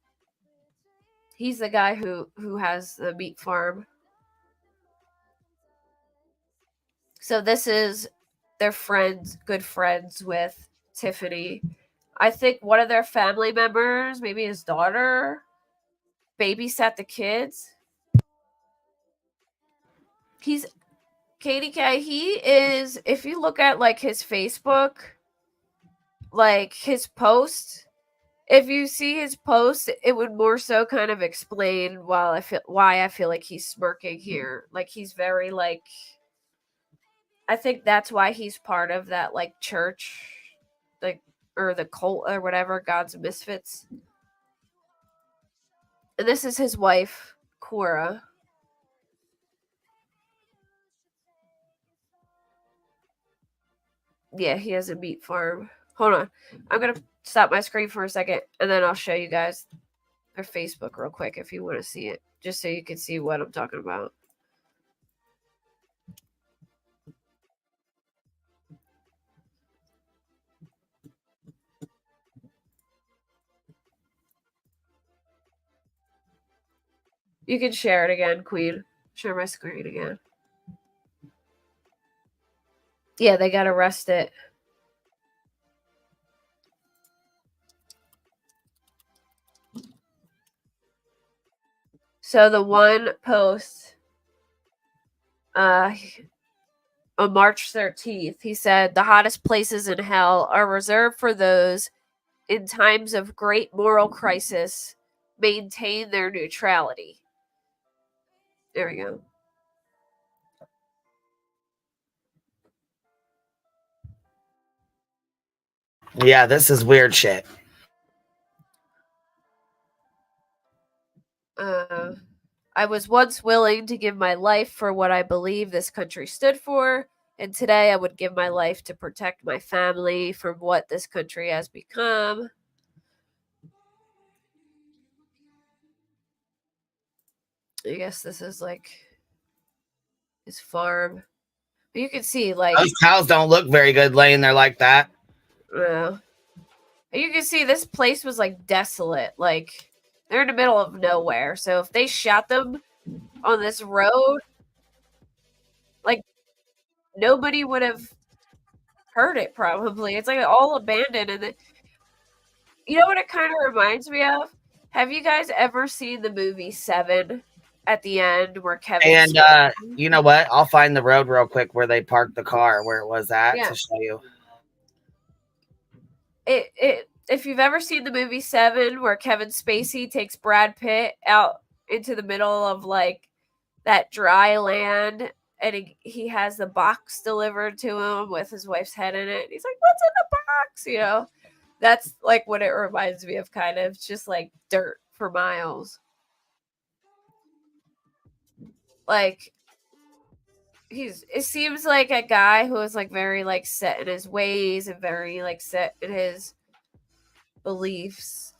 He's the guy who has the meat farm. So this is their friends, good friends with Tiffany. I think one of their family members, maybe his daughter, babysat the kids. He's Katie K. He is, if you look at like his Facebook, like his post, if you see his post, it would more so kind of explain why I feel like he's smirking here. Like he's very like, I think that's why he's part of that like church, like, or the cult or whatever, God's Misfits. And this is his wife, Cora. Yeah, he has a meat farm. Hold on. I'm going to stop my screen for a second, and then I'll show you guys their Facebook real quick if you want to see it, just so you can see what I'm talking about. You can share it again, Queen. Share my screen again. Yeah, they got arrested. So the one post on March 13th, he said, the hottest places in hell are reserved for those in times of great moral crisis maintain their neutrality. There we go.
Yeah, this is weird shit.
I was once willing to give my life for what I believe this country stood for, and today I would give my life to protect my family from what this country has become. I guess this is like his farm. But you can see, like,
those cows don't look very good laying there like that.
You can see this place was like desolate. Like, they're in the middle of nowhere. So if they shot them on this road, like, nobody would have heard it probably. It's like all abandoned. And you know what it kind of reminds me of? Have you guys ever seen the movie Seven at the end where Kevin
and you know what? I'll find the road real quick where they parked the car, where it was at,
Yeah.
to show you.
If you've ever seen the movie Seven, where Kevin Spacey takes Brad Pitt out into the middle of like that dry land, and he has the box delivered to him with his wife's head in it. And he's like, "What's in the box?" You know, that's like what it reminds me of. Kind of, it's just like dirt for miles. Like, it seems like a guy who is like very like set in his ways and very like set in his beliefs.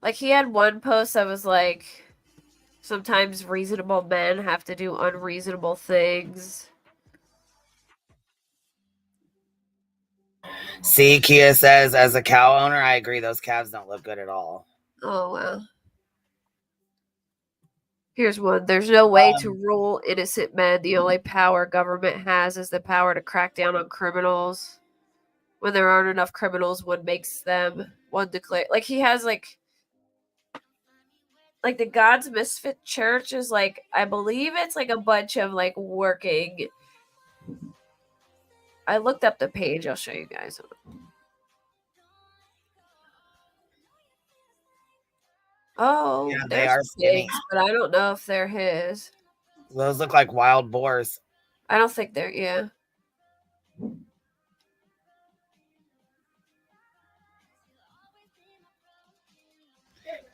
Like, he had one post that was like, sometimes reasonable men have to do unreasonable things.
See, Kia says, as a cow owner, I agree. Those calves don't look good at all.
Oh, wow. Here's one. There's no way to rule innocent men. The only power government has is the power to crack down on criminals. When there aren't enough criminals, one makes them. One declare. Like, he has, like the God's Misfit Church is, like, I believe it's, like, a bunch of, like, working. I looked up the page. I'll show you guys. Oh,
yeah, they are
pigs, but I don't know if they're his.
Those look like wild boars.
I don't think they're, yeah.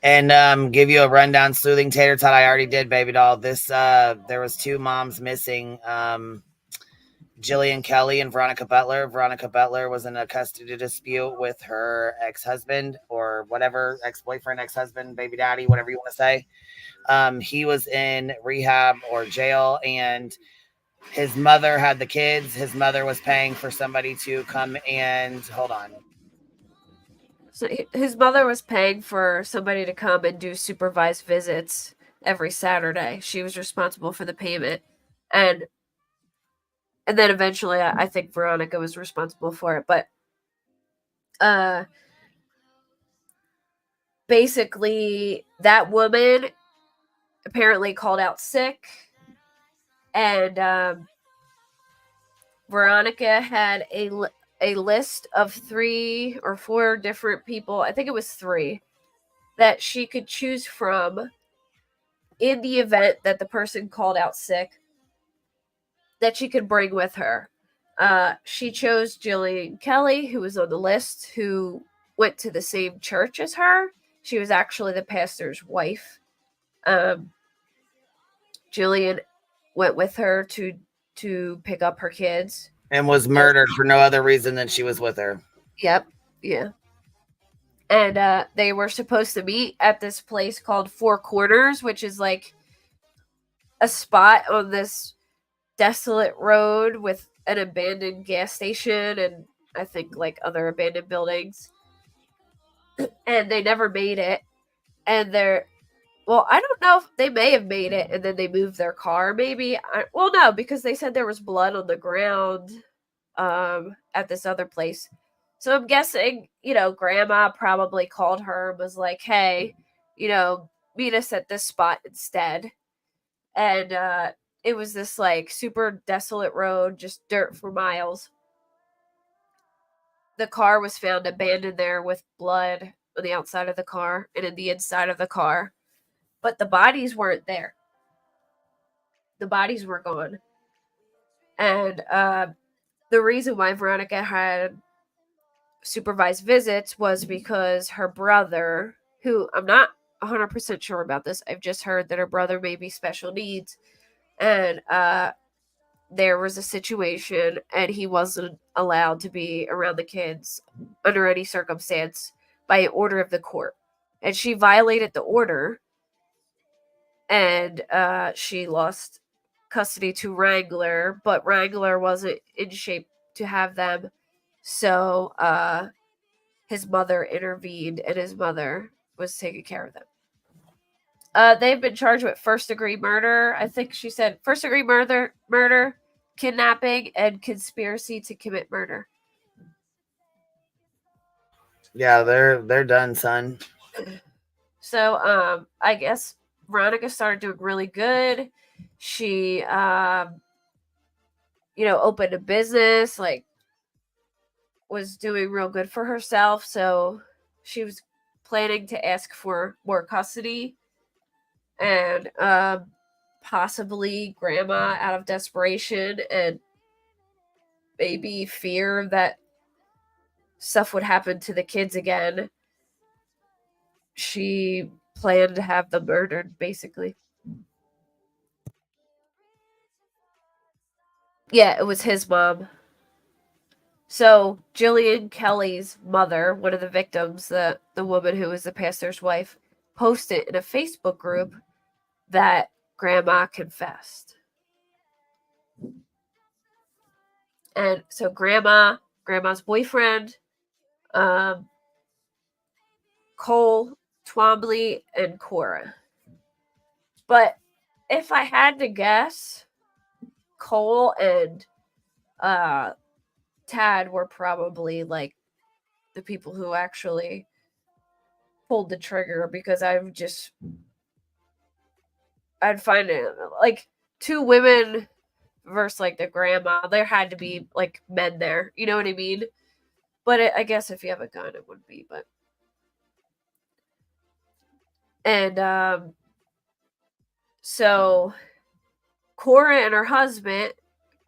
And give you a rundown, sleuthing tater tot. I already did, baby doll. This there was 2 moms missing. Jillian Kelly and Veronica Butler. Veronica Butler was in a custody dispute with her ex-husband or whatever, ex-boyfriend, ex-husband, baby daddy, whatever you want to say. He was in rehab or jail, and his mother had the kids. His mother was paying for somebody to come and hold on.
So his mother was paying for somebody to come and do supervised visits every Saturday. She was responsible for the payment. And then eventually I think Veronica was responsible for it. But basically that woman apparently called out sick. And Veronica had a list of 3 or 4 different people, I think it was 3, that she could choose from in the event that the person called out sick that she could bring with her. She chose Jillian Kelly, who was on the list, who went to the same church as her. She was actually the pastor's wife. Jillian went with her to pick up her kids.
And was murdered for no other reason than she was with her.
Yep. Yeah. And they were supposed to meet at this place called Four Corners, which is like a spot on this desolate road with an abandoned gas station and I think like other abandoned buildings. And they never made it. And I don't know if they may have made it and then they moved their car, maybe. No, because they said there was blood on the ground at this other place. So I'm guessing, Grandma probably called her and was like, hey, meet us at this spot instead. And it was this like super desolate road, just dirt for miles. The car was found abandoned there with blood on the outside of the car and in the inside of the car. But the bodies weren't there. The bodies were gone. And the reason why Veronica had supervised visits was because her brother, who I'm not 100% sure about this, I've just heard that her brother may be special needs, and there was a situation and he wasn't allowed to be around the kids under any circumstance by order of the court, and she violated the order, and she lost custody to Wrangler, but Wrangler wasn't in shape to have them, so his mother intervened and his mother was taking care of them. They've been charged with first-degree murder. I think she said first-degree murder, kidnapping, and conspiracy to commit murder.
Yeah, they're done, son.
So I guess Veronica started doing really good. She opened a business, like was doing real good for herself, so she was planning to ask for more custody, and possibly Grandma, out of desperation and maybe fear that stuff would happen to the kids again, she planned to have them murdered, basically. Yeah, it was his mom. So Jillian Kelly's mother, one of the victims, the woman who was the pastor's wife, posted in a Facebook group that Grandma confessed. And so Grandma's boyfriend, Cole, Twombly, and Cora. But if I had to guess, Cole and Tad were probably like the people who actually pulled the trigger, because I'd find it like two women versus like the grandma. There had to be like men there, you know what I mean? But I guess if you have a gun, it would be. But and so Cora and her husband,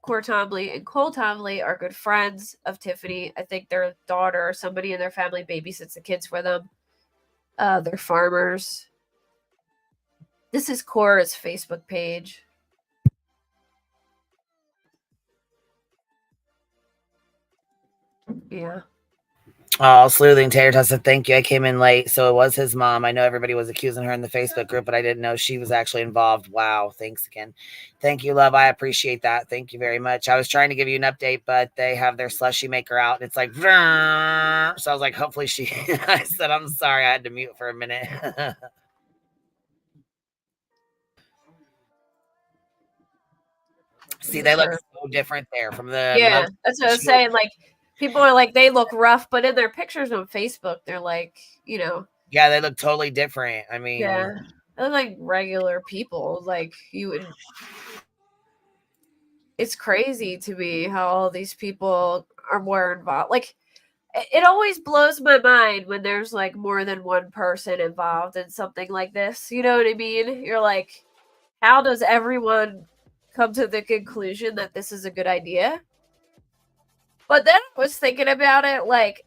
Cora Twombly and Cole Twombly, are good friends of Tiffany. I think their daughter or somebody in their family babysits the kids for them. They're farmers. This is Cora's Facebook page. Yeah.
Oh, Sleuthing Tater said, thank you. I came in late, so it was his mom. I know everybody was accusing her in the Facebook group, but I didn't know she was actually involved. Wow. Thanks again. Thank you, love. I appreciate that. Thank you very much. I was trying to give you an update, but they have their slushy maker out, and it's like, so I was like, hopefully she, I said, I'm sorry. I had to mute for a minute. See, they look so different there from the.
Yeah, that's what I was saying. Like, people are like, they look rough, but in their pictures on Facebook, they're like,
Yeah, they look totally different. I mean,
yeah, they look like regular people. Like, you would. It's crazy to me how all these people are more involved. Like, it always blows my mind when there's like more than one person involved in something like this. You know what I mean? You're like, how does everyone come to the conclusion that this is a good idea? But then I was thinking about it, like,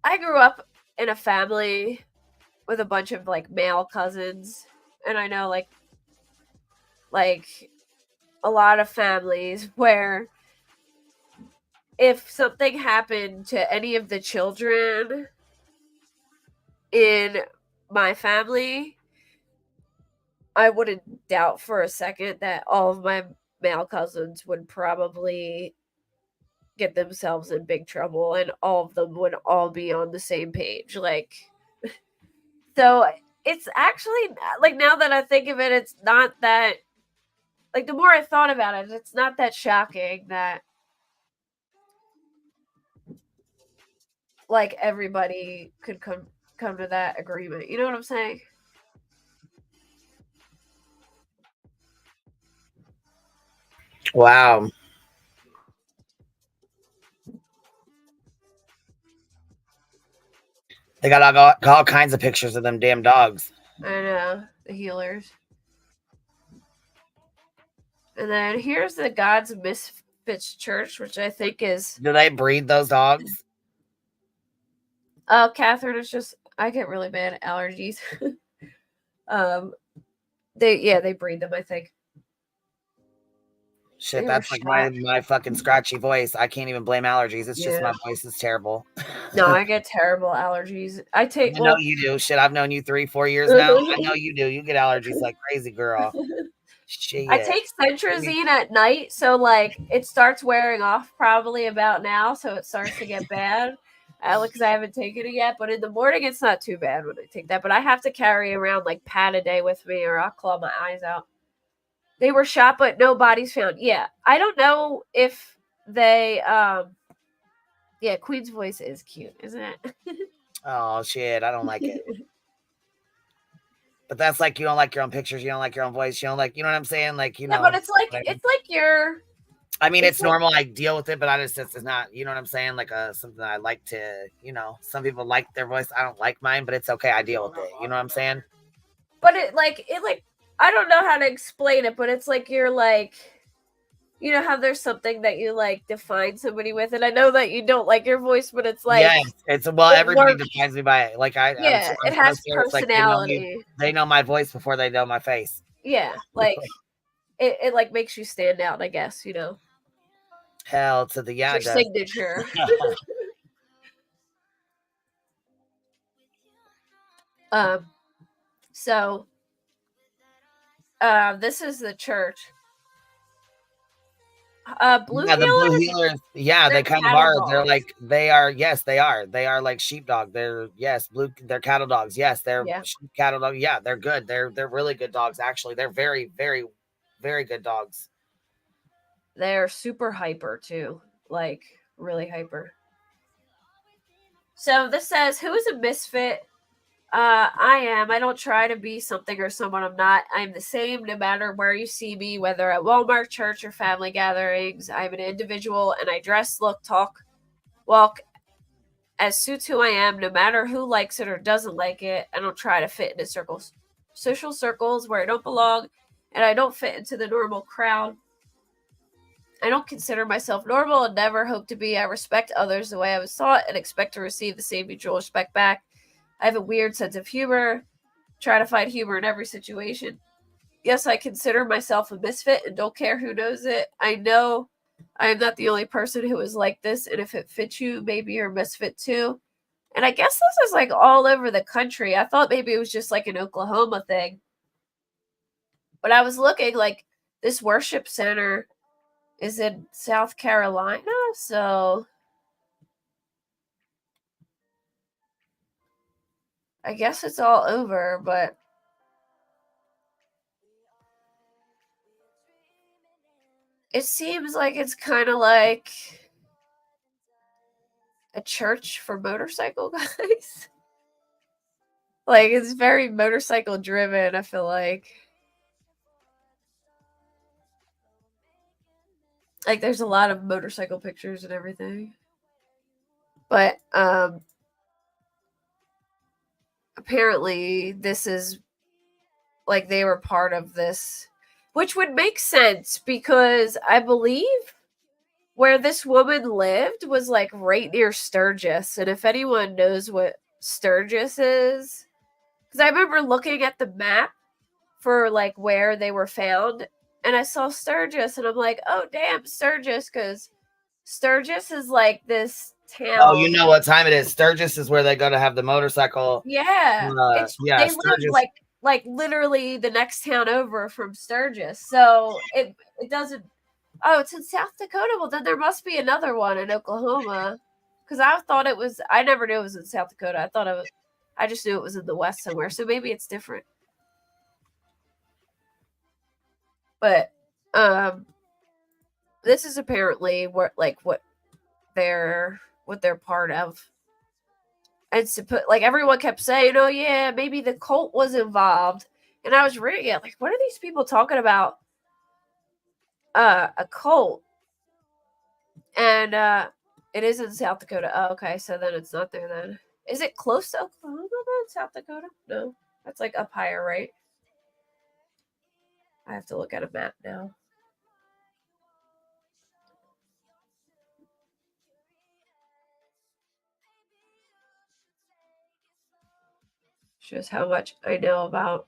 I grew up in a family with a bunch of like male cousins, and I know like like a lot of families where if something happened to any of the children in my family, I wouldn't doubt for a second that all of my male cousins would probably get themselves in big trouble and all of them would all be on the same page. Like, so it's actually, like, now that I think of it, it's not that, like, the more I thought about it, it's not that shocking that, like, everybody could come to that agreement. You know what I'm saying?
Wow. They got all kinds of pictures of them damn dogs.
I know, the healers. And then here's the God's Misfits Church, which I think is...
Do they breed those dogs?
Oh, Catherine, it's just... I get really bad allergies. They breed them, I think.
Shit,
They
that's
were
like
shot.
my fucking scratchy voice. I can't even blame allergies. It's just
Yeah.
my voice is terrible.
No, I get terrible allergies. I take...
I know you do. Shit, I've known you 3-4 years now. I know you do. You get allergies like crazy, girl. Shit.
I take Centrazine at night, so like it starts wearing off probably about now, so it starts to get bad. Because I haven't taken it yet, but in the morning it's not too bad when I take that. But I have to carry around like Pat a day with me, or I'll claw my eyes out. They were shot, but no bodies found. Yeah, I don't know if they. Yeah, Queen's voice is cute, isn't it?
Oh shit, I don't like it. But that's like, you don't like your own pictures, you don't like your own voice, you don't like, you know what I'm saying? Like, you know.
But it's like you're...
I mean, it's normal. I deal with it, but it's not, you know what I'm saying? Like something that I like to, you know, some people like their voice. I don't like mine, but it's okay. I deal with it. You know what I'm saying?
But it I don't know how to explain it, but it's like you're like, you know how there's something that you like define somebody with, and I know that you don't like your voice, but it's like,
yes, it's everybody defines me by it. Like
it has personality.
Like they know my voice before they know my face.
Yeah, like it like makes you stand out, I guess, you know.
Hell to the
your signature. So this is the church. Blue
the
healers?
Blue healers. Yeah, they kind of are. Dogs. They're like, they are. Yes, they are. They are like sheepdog. They're they're cattle dogs. Yes, they're sheep cattle dog. Yeah, they're good. They're really good dogs. Actually, they're very, very, very good dogs.
They're super hyper too, like really hyper. So this says, who is a misfit? I am. I don't try to be something or someone I'm not. I'm the same no matter where you see me, whether at Walmart, church, or family gatherings. I'm an individual, and I dress, look, talk, walk as suits who I am, no matter who likes it or doesn't like it. I don't try to fit into social circles where I don't belong, and I don't fit into the normal crowd. I don't consider myself normal and never hope to be. I respect others the way I was taught and expect to receive the same mutual respect back. I have a weird sense of humor. Try to find humor in every situation. Yes, I consider myself a misfit and don't care who knows it. I know I am not the only person who is like this, and if it fits you, maybe you're a misfit too. And I guess this is like all over the country. I thought maybe it was just like an Oklahoma thing. But I was looking, like, this worship center is in South Carolina, so I guess it's all over, but it seems like it's kind of like a church for motorcycle guys. Like, it's very motorcycle driven, I feel like. Like, there's a lot of motorcycle pictures and everything. But, apparently this is, like, they were part of this, which would make sense because I believe where this woman lived was, like, right near Sturgis. And if anyone knows what Sturgis is, because I remember looking at the map for, like, where they were found, and I saw Sturgis, and I'm like, oh damn, Sturgis, because Sturgis is like this town.
Oh, you know what time it is? Sturgis is where they go to have the motorcycle.
Yeah,
yeah,
they
Sturgis.
live like literally the next town over from Sturgis, so it doesn't. Oh, it's in South Dakota. Well, then there must be another one in Oklahoma, because I thought it was. I never knew it was in South Dakota. I thought it was. I just knew it was in the West somewhere. So maybe it's different. But this is apparently what they're part of. And to put like everyone kept saying, oh yeah, maybe the cult was involved. And I was reading it, like, what are these people talking about? A cult. And it is in South Dakota. Oh, okay, so then it's not there then. Is it close to Oklahoma then, South Dakota? No. That's like up higher, right? I have to look at a map now. Shows how much I know about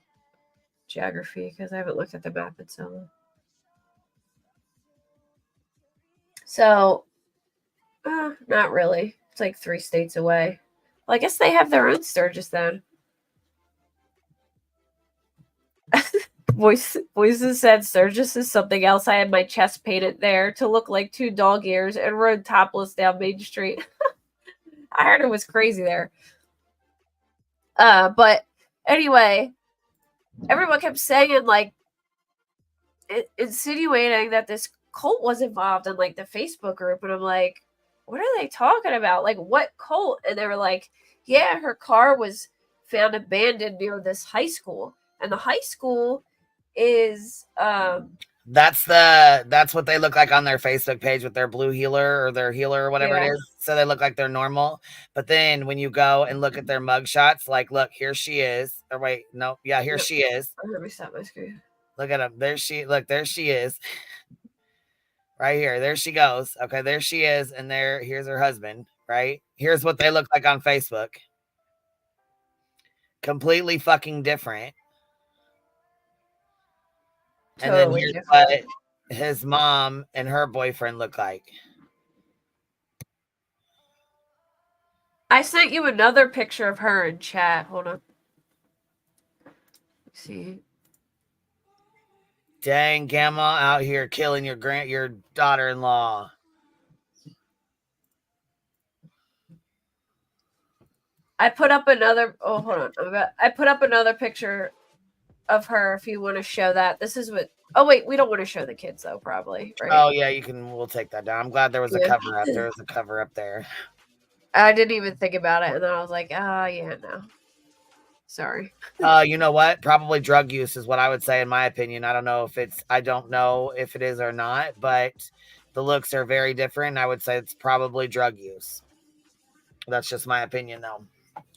geography, because I haven't looked at the map in so long. So, not really. It's like 3 states away. Well, I guess they have their own Sturgis then. Voices said Sturgis is something else. I had my chest painted there to look like 2 dog ears and rode topless down Main Street. I heard it was crazy there. But anyway, everyone kept saying, like, insinuating that this cult was involved in like the Facebook group, and I'm like, what are they talking about? Like, what cult? And they were like, yeah, her car was found abandoned near this high school, and the high school is
that's what they look like on their Facebook page with their blue healer or their healer or whatever it is. So they look like they're normal. But then when you go and look at their mug shots, like, look, here she is. Or wait, no, yeah, here she is.
Let me stop my screen.
Look at them. There she is. Right here. There she goes. Okay, there she is. And here's her husband, right? Here's what they look like on Facebook. Completely fucking different. And totally then here's what his mom and her boyfriend look like.
I sent you another picture of her in chat. Hold on. Let's see.
Dang, Gamma out here killing your daughter-in-law.
I put up another. Oh, hold on. I put up another picture of her if you want to show that. This is what. Oh wait, we don't want to show the kids though, probably. Right?
Oh yeah, you can. We'll take that down. I'm glad there was a cover up. There was a cover up there.
I didn't even think about it, and then I was like, yeah, no. Sorry.
You know what? Probably drug use is what I would say in my opinion. I don't know if it is or not, but the looks are very different. I would say it's probably drug use. That's just my opinion though.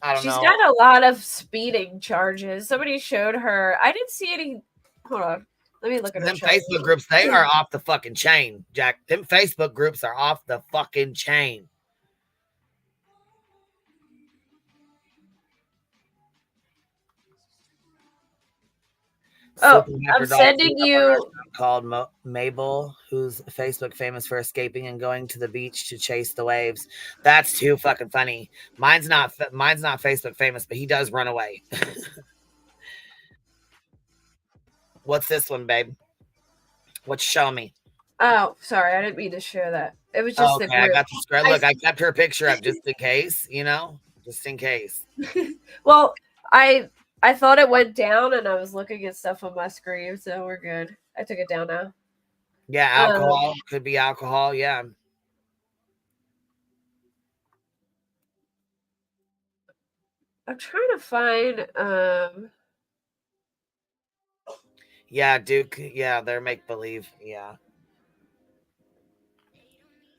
I don't know.
She's got a lot of speeding charges. Somebody showed her. I didn't see any. Hold on. Let me look at her.
Them Facebook groups, they are off the fucking chain, Jack. Them Facebook groups are off the fucking chain.
Oh, I'm sending you.
Called Mabel, who's Facebook famous for escaping and going to the beach to chase the waves. That's too fucking funny. Mine's not Facebook famous, but he does run away. What's this one, babe? What you showing me?
Oh, sorry, I didn't mean to share that. It was just
okay. I got the script. Look, I kept her picture up just in case, just in case.
Well, I thought it went down, and I was looking at stuff on my screen, so we're good. I took it down now.
Yeah, alcohol. Could be alcohol, yeah.
I'm trying to find...
Yeah, Duke. Yeah, they're make-believe. Yeah.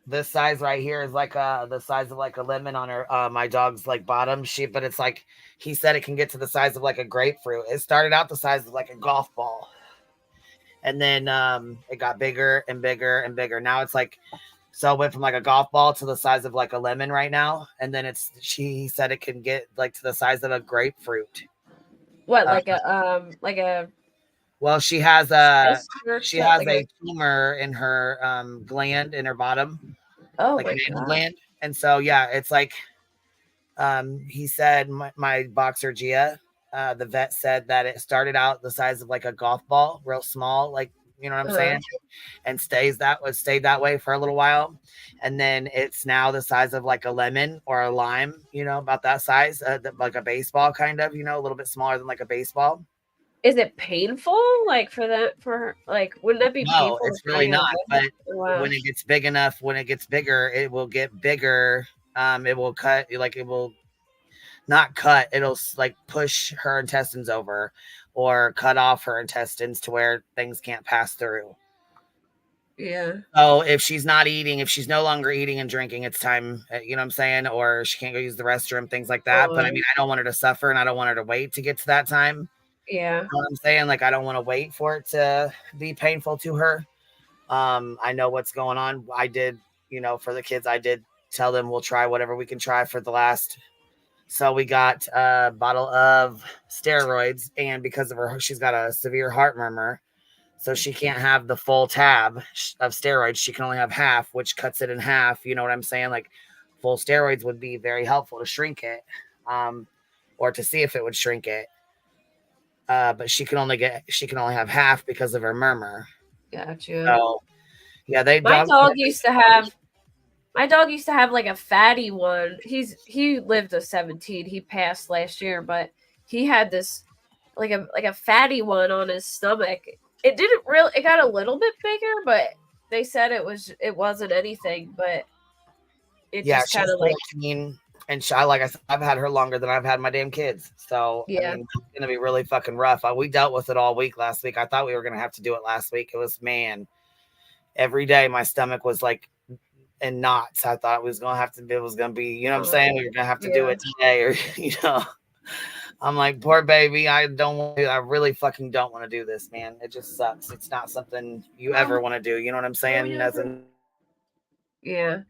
This size right here is like the size of like a lemon on her my dog's like bottom sheet, but it's like he said it can get to the size of like a grapefruit. It started out the size of like a golf ball, and then it got bigger and bigger and bigger. Now it's like, so it went from like a golf ball to the size of like a lemon right now, and then he said it can get like to the size of a grapefruit.
What, like a
Well, she has
She
a tumor in her gland in her bottom,
oh
like
my
an anal
god.
gland, and so yeah, it's like he said my boxer Gia, the vet said that it started out the size of like a golf ball, real small, like you know what I'm saying, and stayed that way for a little while, and then it's now the size of like a lemon or a lime, you know, about that size, like a baseball kind of, you know, a little bit smaller than like a baseball.
Is it painful? Like for her? Like, wouldn't that be
No,
painful?
it's really not. But
wow.
when it gets big enough, when it gets bigger, it will get bigger. It will cut, like it will not cut. It'll like push her intestines over, or cut off her intestines to where things can't pass through.
Yeah.
So if she's not eating, if she's no longer eating and drinking, it's time, you know what I'm saying? Or she can't go use the restroom, things like that. But I mean, I don't want her to suffer, and I don't want her to wait to get to that time.
Yeah.
You know what I'm saying? Like, I don't want to wait for it to be painful to her. I know what's going on. I did, you know, for the kids, I did tell them we'll try whatever we can try for the last. So we got a bottle of steroids, and because of her, she's got a severe heart murmur. So she can't have the full tab of steroids. She can only have half, which cuts it in half. You know what I'm saying? Like, full steroids would be very helpful to shrink it, or to see if it would shrink it. But she can only have half because of her murmur.
Gotcha.
So yeah,
my dog used to have like a fatty one. He lived to 17. He passed last year, but he had this like a fatty one on his stomach. It didn't really, it got a little bit bigger, but they said it wasn't anything, but it just kind of like,
and like I said, I've had her longer than I've had my damn kids. So
yeah.
I mean, it's gonna be really fucking rough. We dealt with it all week last week. I thought we were gonna have to do it last week. It was, man, every day my stomach was like in knots. I thought it was gonna be, you know what I'm saying? We were gonna have to do it today, or you know. I'm like, poor baby. I really fucking don't want to do this, man. It just sucks. It's not something you ever want to do. You know what I'm saying?
Yeah.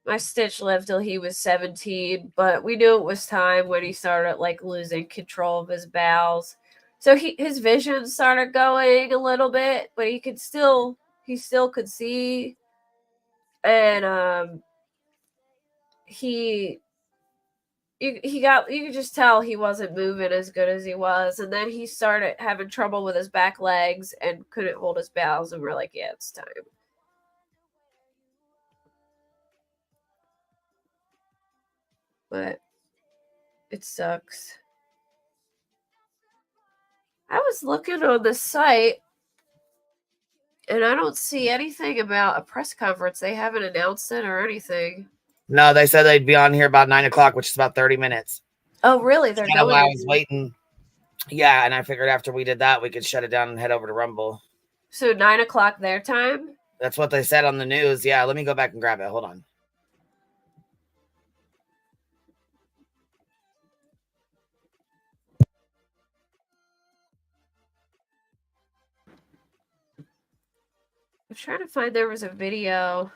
My Stitch lived till he was 17, but we knew it was time when he started like losing control of his bowels. So his vision started going a little bit, but he still could see. And you could just tell he wasn't moving as good as he was. And then he started having trouble with his back legs and couldn't hold his bowels, and we're like, yeah, it's time. But it sucks. I was looking on the site and I don't see anything about a press conference. They haven't announced it or anything.
No, they said they'd be on here about 9 o'clock, which is about 30 minutes.
Oh, really? They're going.
I was waiting. Yeah, and I figured after we did that, we could shut it down and head over to Rumble.
So 9 o'clock their time?
That's what they said on the news. Yeah, let me go back and grab it. Hold on.
I'm trying to find, there was a video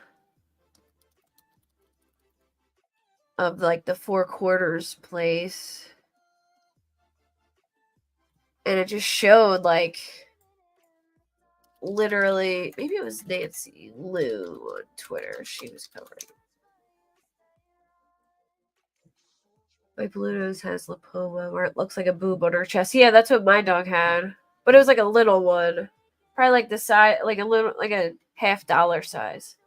of like the Four Quarters place. And it just showed like literally, maybe it was Nancy Lou on Twitter. She was covering. My blue nose has lipoma, where it looks like a boob on her chest. Yeah, that's what my dog had. But it was like a little one. Probably like the size, like a little, like a $50 size.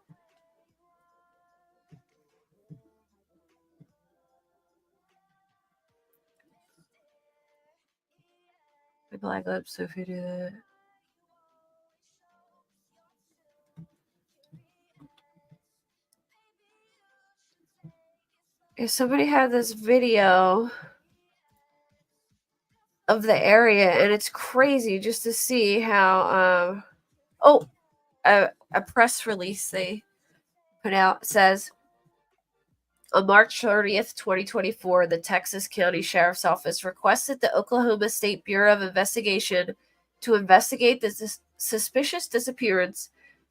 My black lips, so if you do that. If somebody had this video of the area, and it's crazy just to see how a press release they put out says, on March 30th, 2024, the Texas County Sheriff's Office requested the Oklahoma State Bureau of Investigation to investigate the suspicious disappearance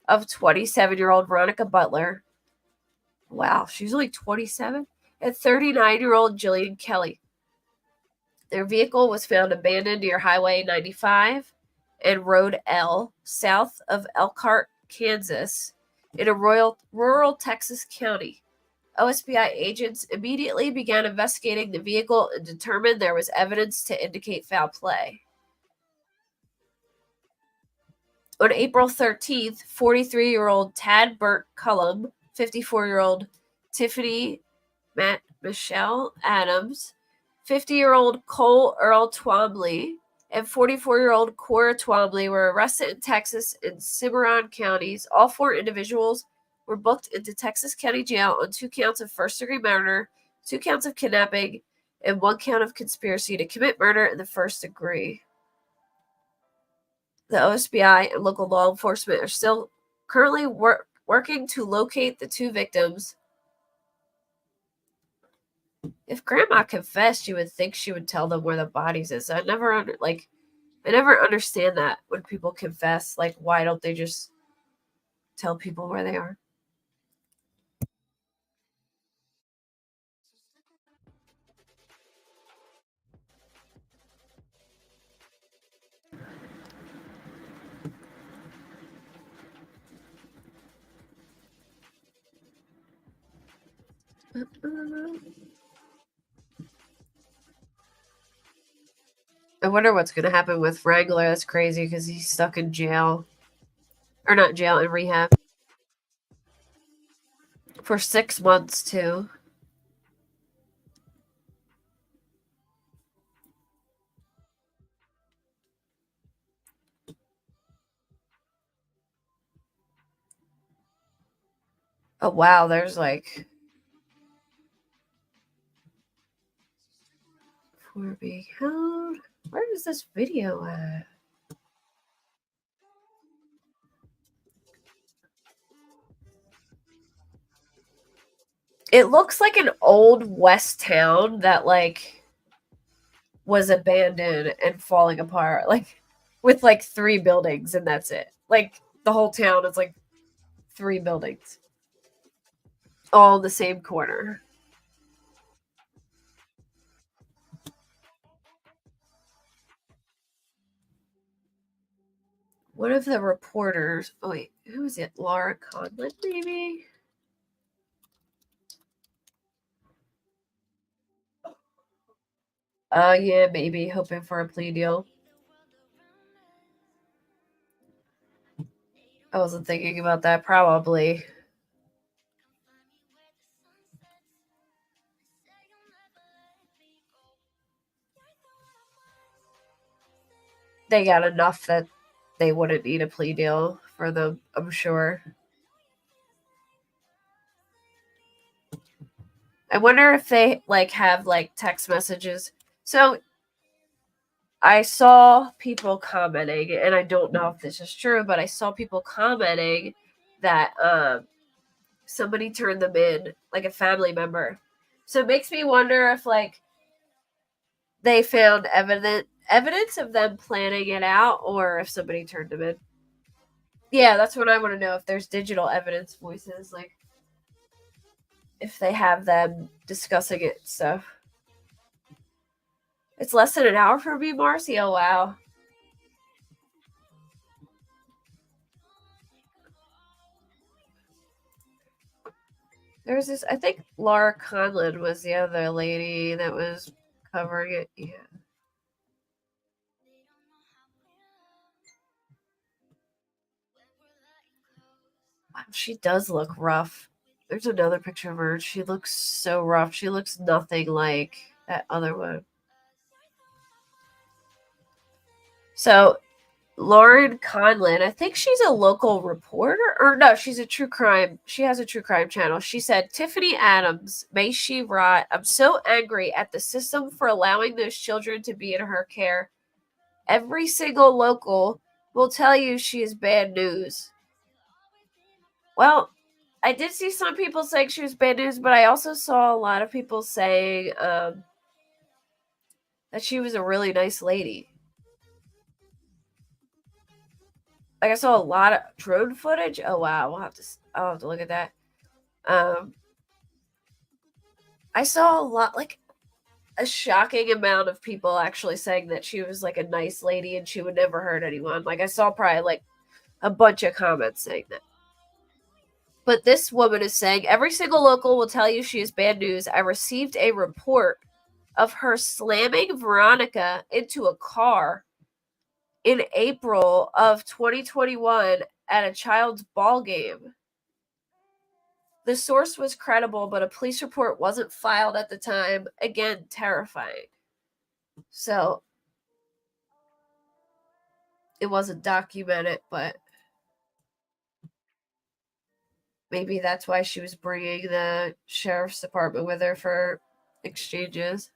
of 27-year-old Veronica Butler. Wow, she's only 27? And 39-year-old Jillian Kelly. Their vehicle was found abandoned near Highway 95 and Road L, south of Elkhart, Kansas, in a rural Texas county. OSBI agents immediately began investigating the vehicle and determined there was evidence to indicate foul play. On April 13th, 43-year-old Tad Burt Cullum, 54-year-old Tiffany Michelle Adams, 50-year-old Cole Earl Twombly, and 44-year-old Cora Twombly were arrested in Texas in Cimarron counties. All 4 individuals were booked into Texas County Jail on 2 counts of first-degree murder, 2 counts of kidnapping, and 1 count of conspiracy to commit murder in the first degree. The OSBI and local law enforcement are still currently working to locate the 2 victims. If Grandma confessed, you would think she would tell them where the bodies is. I never understand that when people confess. Like, why don't they just tell people where they are? I wonder what's going to happen with Wrangler. That's crazy because he's stuck in jail. Or not jail, in rehab. For 6 months, too. Oh, wow, there's like... For being held... Where is this video at? It looks like an old West town that, like, was abandoned and falling apart. Like, with, like, 3 buildings and that's it. Like, the whole town is, like, 3 buildings. All in the same corner. One of the reporters... Oh, wait. Who is it? Laura Conlon, maybe? Yeah, maybe. Hoping for a plea deal. I wasn't thinking about that. Probably. They got enough that they wouldn't need a plea deal for them, I'm sure. I wonder if they, like, have, like, text messages. So, I saw people commenting, and I don't know if this is true, but I saw people commenting that somebody turned them in, like a family member. So it makes me wonder if, like, they found evidence of them planning it out, or if somebody turned them in. Yeah, that's what I want to know, if there's digital evidence voices, like, if they have them discussing it and stuff. It's less than an hour for me, Marcy? Oh, wow. There's this, I think Laura Conlon was the other lady that was covering it. Yeah. Wow, she does look rough. There's another picture of her. She looks so rough. She looks nothing like that other one. So, Lauren Conlon, I think she's a local reporter. Or no, she's a true crime. She has a true crime channel. She said, Tiffany Adams, may she rot. I'm so angry at the system for allowing those children to be in her care. Every single local will tell you she is bad news. Well, I did see some people saying she was bad news, but I also saw a lot of people saying that she was a really nice lady. Like, I saw a lot of drone footage. Oh wow, I'll have to look at that. I saw a lot, like, a shocking amount of people actually saying that she was like a nice lady and she would never hurt anyone. Like I saw probably like a bunch of comments saying that. But this woman is saying, every single local will tell you she is bad news. I received a report of her slamming Veronica into a car in April of 2021 at a child's ball game. The source was credible, but a police report wasn't filed at the time. Again, terrifying. So, it wasn't documented, but maybe that's why she was bringing the sheriff's department with her for exchanges.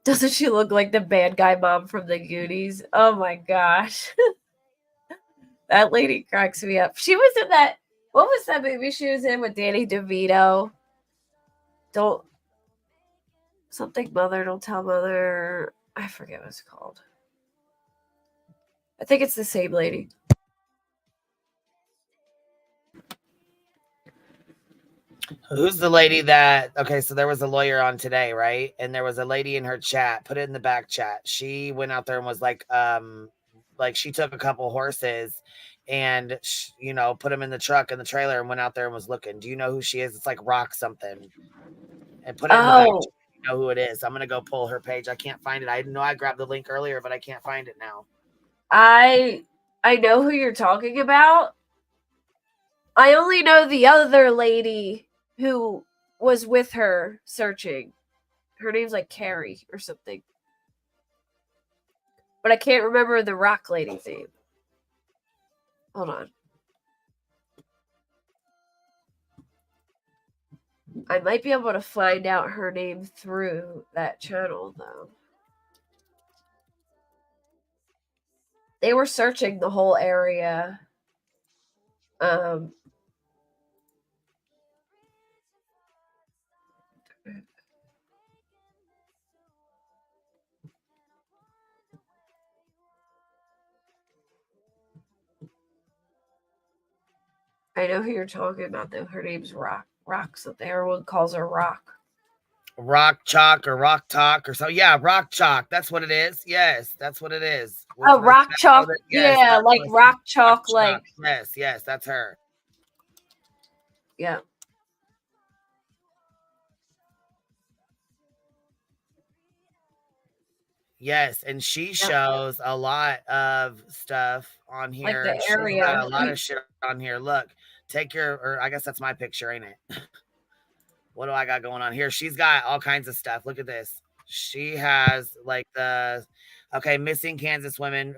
Doesn't she look like the bad guy mom from the Goonies? Oh my gosh. That lady cracks me up. She was in that, what was that movie she was in with Danny DeVito? Something Mother, Don't Tell Mother. I forget what it's called. I think it's the same lady.
Who's the lady that, okay, so there was a lawyer on today, right? And there was a lady in her chat, put it in the back chat. She went out there and was like she took a couple horses and, put them in the truck and the trailer and went out there and was looking. Do you know who she is? It's like Rock something. And put it in the back chat. You know who it is. I'm going to go pull her page. I can't find it. I know I grabbed the link earlier, but I can't find it now.
I know who you're talking about. I only know the other lady who was with her searching. Her name's like Carrie or something. But I can't remember the Rock lady's name. Hold on. I might be able to find out her name through that channel, though. They were searching the whole area. I know who you're talking about, though. Her name's Rock. Rock something. Everyone calls her Rock.
Rock Chalk or Rock Talk or so. Yeah, Rock Chalk. That's what it is. Yes, that's what it is.
Oh, Rock Chalk.
Yes,
yeah, like Rock Chalk. Like,
yes, that's her.
Yeah.
Yes, and she shows a lot of stuff on here.
Like the
She's
area.
got a lot of shit on here. Look, or I guess that's my picture, ain't it? What do I got going on here? She's got all kinds of stuff. Look at this. She has like missing Kansas women,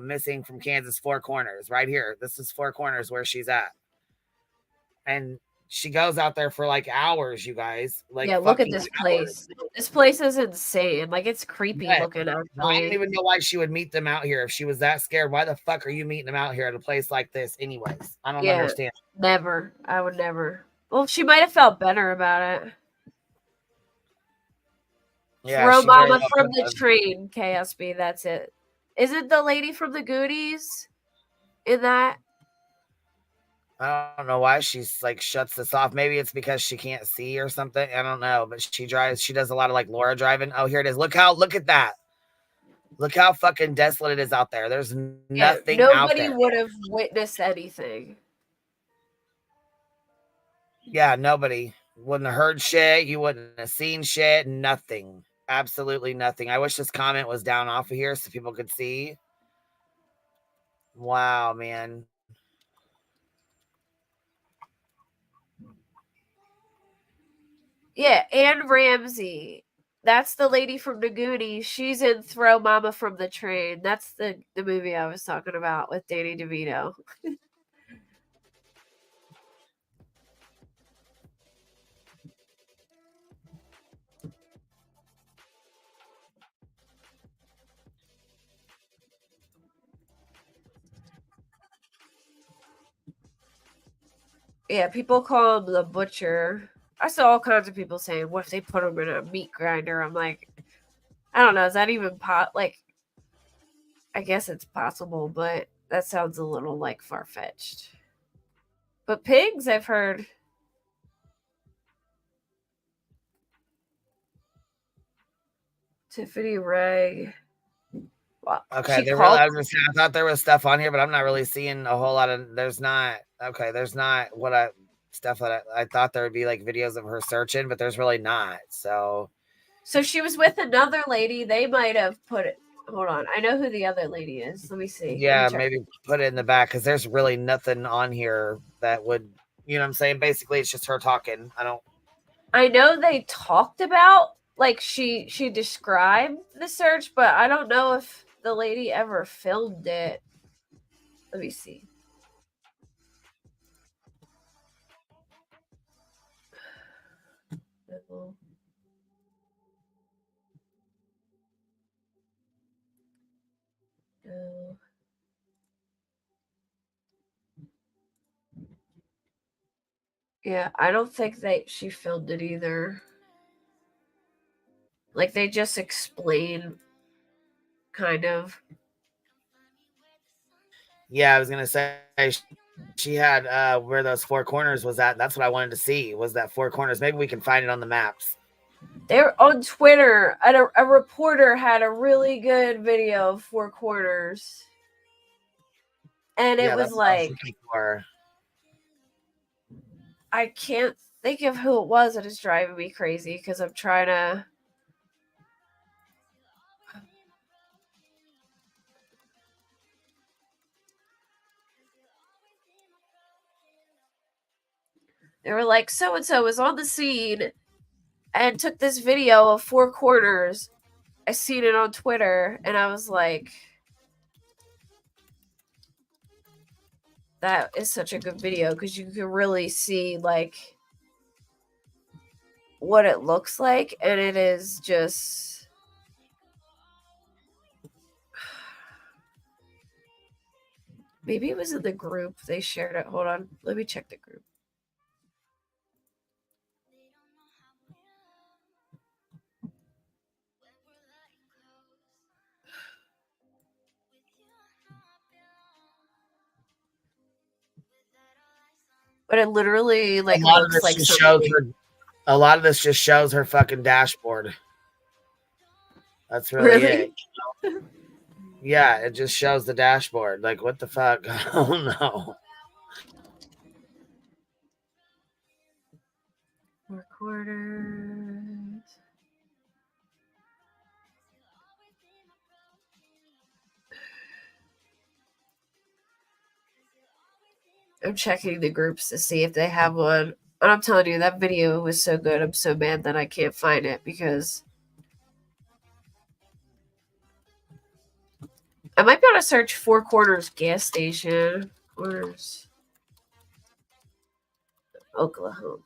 missing from Kansas, Four Corners, right here. This is Four Corners where she's at. And she goes out there for like hours, you guys. Like,
yeah, look at this
hours.
place. This place is insane. Like, it's creepy looking out.
I don't even know why she would meet them out here. If she was that scared, why the fuck are you meeting them out here at a place like this anyways? I don't understand.
Never. I would never. Well, she might have felt better about it.
Yeah,
Throw Mama from the train, KSB. That's it. Is it the lady from the Goonies in that?
I don't know why she's like shuts this off. Maybe it's because she can't see or something. I don't know. But she does a lot of like Laura driving. Oh, here it is. Look at that. Look how fucking desolate it is out there. There's nothing out there.
Nobody would have witnessed anything.
Yeah, nobody wouldn't have heard shit. You wouldn't have seen shit. Nothing. Absolutely nothing. I wish this comment was down off of here so people could see. Wow, man.
Yeah, Anne Ramsey. That's the lady from the Goonies. She's in Throw Mama from the Train. That's the movie I was talking about with Danny DeVito. Yeah, people call him the Butcher. I saw all kinds of people saying, what if they put him in a meat grinder? I'm like, I don't know. Is that even I guess it's possible, but that sounds a little like far-fetched. But pigs, I've heard. Tiffany Ray. Wow.
Okay,
She called.
I thought there was stuff on here, but I'm not really seeing a whole lot of. There's not. Okay, there's not stuff that I thought there would be like videos of her searching, but there's really not. So
she was with another lady. They might have put it. Hold on, I know who the other lady is. Let me see.
Yeah, maybe put it in the back because there's really nothing on here that would. You know what I'm saying? Basically, it's just her talking.
I know they talked about like she described the search, but I don't know if the lady ever filmed it. Let me see. Yeah, I don't think she filmed it either. Like they just explain kind of.
Yeah, I was gonna say she had where those four corners was at. That's what I wanted to see. Was that four corners? Maybe we can find it on the maps.
They're on Twitter. A reporter had a really good video of four corners, and it was like I can't think of who it was, and it's driving me crazy because I'm trying to. They were like, so and so was on the scene and took this video of four corners. I seen it on Twitter, and I was like, that is such a good video because you can really see like what it looks like, and it is just maybe it was in the group they shared it. Hold on, let me check the group. But it literally like looks like something.
A lot of this just shows her fucking dashboard. That's really it. Yeah, it just shows the dashboard. Like, what the fuck? Oh no.
Recorders. I'm checking the groups to see if they have one. And I'm telling you, that video was so good. I'm so mad that I can't find it because I might be able to search Four Corners gas station. Where's Oklahoma?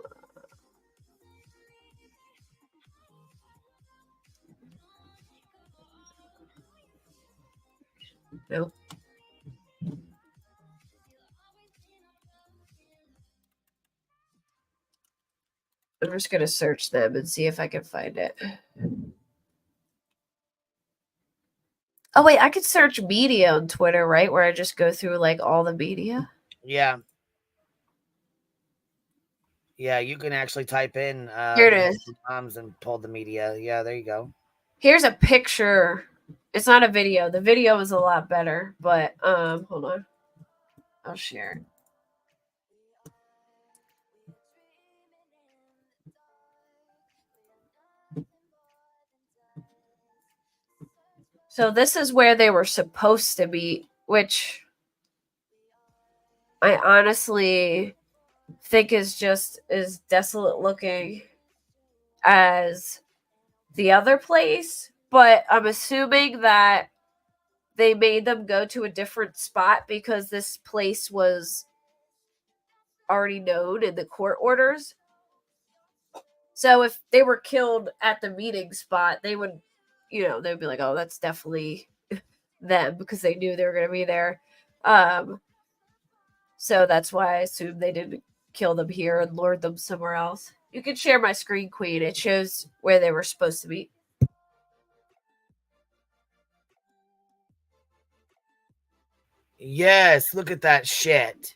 Nope. I'm just going to search them and see if I can find it. Oh, wait, I could search media on Twitter, right? Where I just go through like all the media.
Yeah. Yeah, you can actually type in
here it is.
Moms and pull the media. Yeah, there you go.
Here's a picture. It's not a video. The video is a lot better, but hold on. I'll share it. So this is where they were supposed to be, which I honestly think is just as desolate looking as the other place. But I'm assuming that they made them go to a different spot because this place was already known in the court orders. So if they were killed at the meeting spot, they would, they'd be like, oh, that's definitely them because they knew they were going to be there. So that's why I assumed they didn't kill them here and lured them somewhere else. You can share my screen, Queen. It shows where they were supposed to be.
Yes, look at that shit.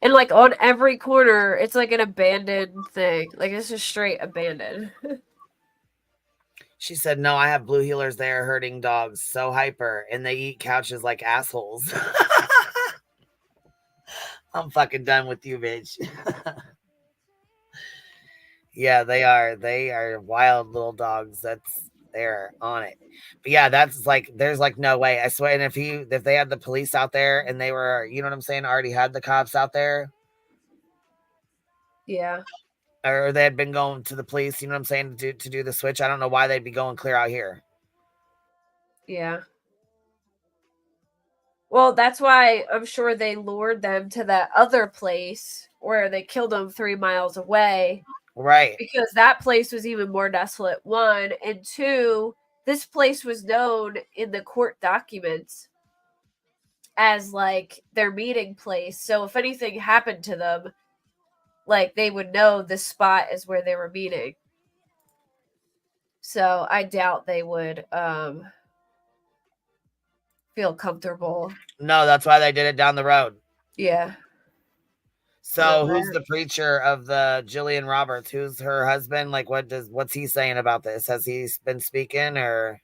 And like on every corner, it's like an abandoned thing. Like it's just straight abandoned.
She said, no, I have blue heelers there herding dogs. So hyper. And they eat couches like assholes. I'm fucking done with you, bitch. Yeah, they are. They are wild little dogs. They're on it. But yeah, that's like there's like no way. I swear. And if they had the police out there and they were, you know what I'm saying, already had the cops out there,
Yeah.
or they had been going to the police, you know what I'm saying, to do the switch. I don't know why they'd be going clear out here.
Yeah. Well, that's why I'm sure they lured them to that other place where they killed them 3 miles away.
Right.
Because that place was even more desolate, 1. And 2, this place was known in the court documents as like their meeting place. So if anything happened to them, like they would know this spot is where they were meeting. So I doubt they would feel comfortable.
No, that's why they did it down the road.
Yeah.
So who's the preacher of the Jillian Roberts? Who's her husband? Like what's he saying about this? Has he been speaking or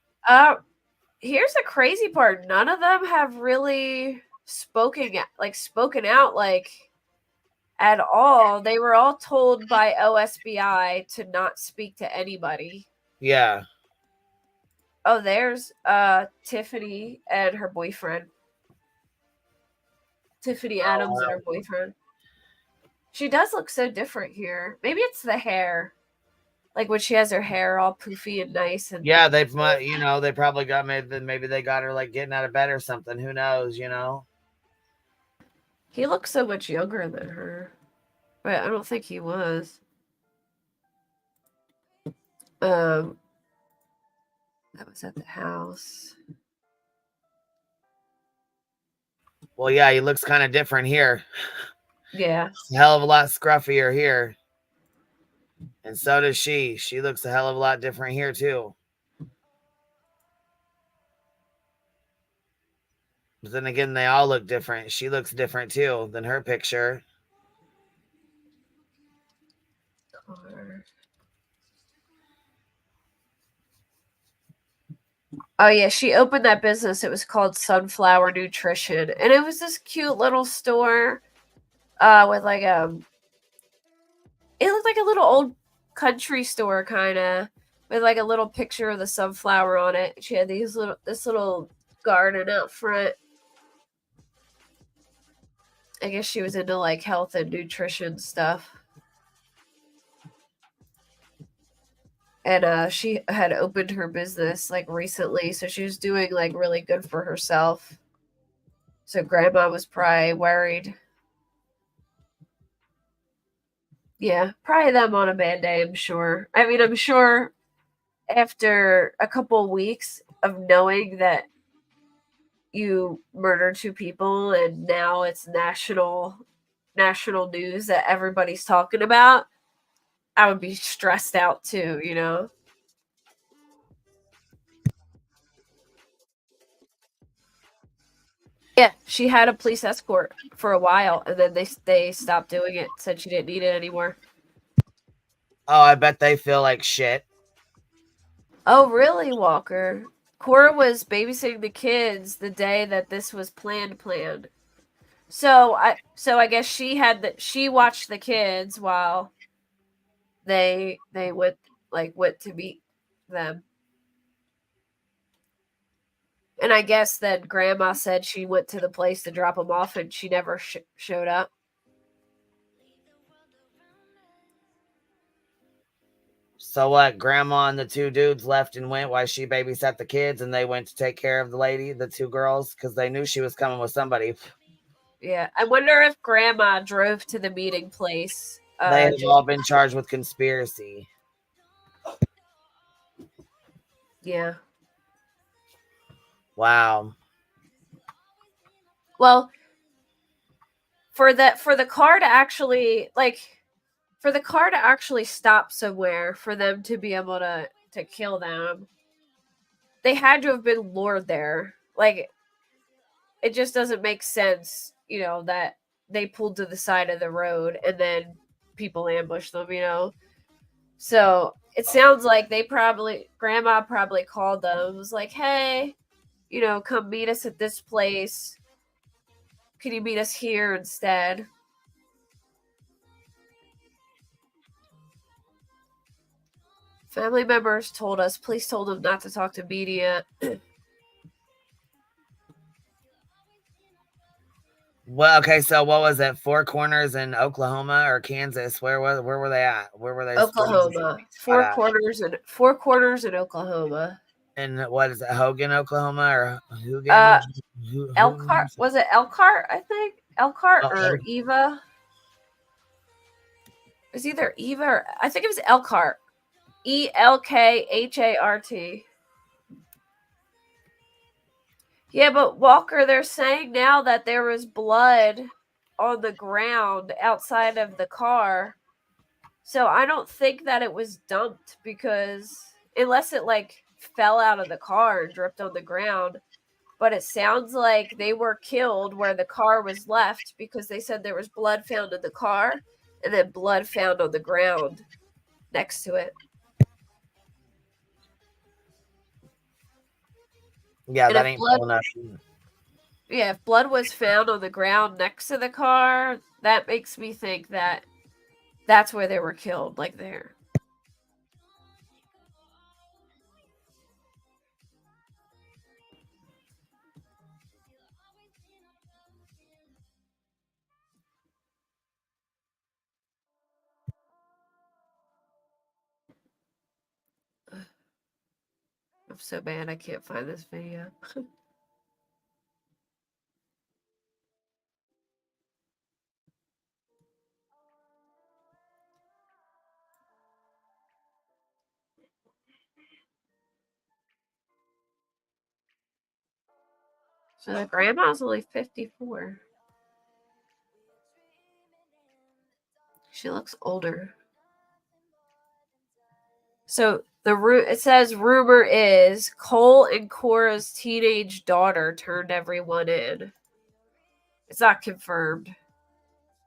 here's the crazy part. None of them have really spoken out like at all. They were all told by OSBI to not speak to anybody.
Yeah.
Oh, there's Tiffany and her boyfriend. Tiffany Adams and her boyfriend. She does look so different here. Maybe it's the hair. Like when she has her hair all poofy and nice. And
yeah, they probably got maybe they got her like getting out of bed or something. Who knows, you know?
He looks so much younger than her. But I don't think he was. That was at the house.
Well, yeah, he looks kind of different here.
Yeah.
A hell of a lot scruffier here. And so does she. She looks a hell of a lot different here, too. But then again, they all look different. She looks different, too, than her picture.
Oh, yeah. She opened that business. It was called Sunflower Nutrition. And it was this cute little store with like it looked like a little old country store kind of with like a little picture of the sunflower on it. She had this little garden out front. I guess she was into like health and nutrition stuff. And she had opened her business like recently, so she was doing like really good for herself. So grandma was probably worried. Yeah, probably them on a bad day, I'm sure. I mean, I'm sure after a couple weeks of knowing that you murdered 2 people and now it's national news that everybody's talking about, I would be stressed out too, you know? Yeah, she had a police escort for a while, and then they stopped doing it, said she didn't need it anymore.
Oh, I bet they feel like shit.
Oh, really, Walker? Cora was babysitting the kids the day that this was planned. So I guess she watched the kids while they went to meet them. And I guess that grandma said she went to the place to drop them off and she never showed up.
So what? Grandma and the 2 dudes left and went while she babysat the kids, and they went to take care of the 2 girls, because they knew she was coming with somebody.
Yeah, I wonder if grandma drove to the meeting place.
They have all been charged with conspiracy.
Yeah.
Wow.
Well, for the car to actually stop somewhere for them to be able to kill them, they had to have been lured there. Like, it just doesn't make sense, you know, that they pulled to the side of the road and then people ambushed them, you know. So it sounds like grandma probably called them and was like, hey, come meet us at this place. Can you meet us here instead? Family members told us, police told them not to talk to media.
Well, okay, so what was it? Four Corners in Oklahoma or Kansas? Where were they at? Where were they?
Oklahoma. Four Corners in Oklahoma.
And what is it? Hogan, Oklahoma, or Hogan?
Elkhart. Was it Elkhart? I think Elkhart or Eva. It was either Eva or I think it was Elkhart. ELKHART. Yeah, but Walker, they're saying now that there was blood on the ground outside of the car. So I don't think that it was dumped because unless it fell out of the car and dripped on the ground. But it sounds like they were killed where the car was left because they said there was blood found in the car and then blood found on the ground next to it.
Yeah, and that ain't blood enough.
Yeah, if blood was found on the ground next to the car, that makes me think that that's where they were killed, there. I'm so mad I can't find this video. So the grandma's only 54. She looks older. So it says rumor is Cole and Cora's teenage daughter turned everyone in. It's not confirmed.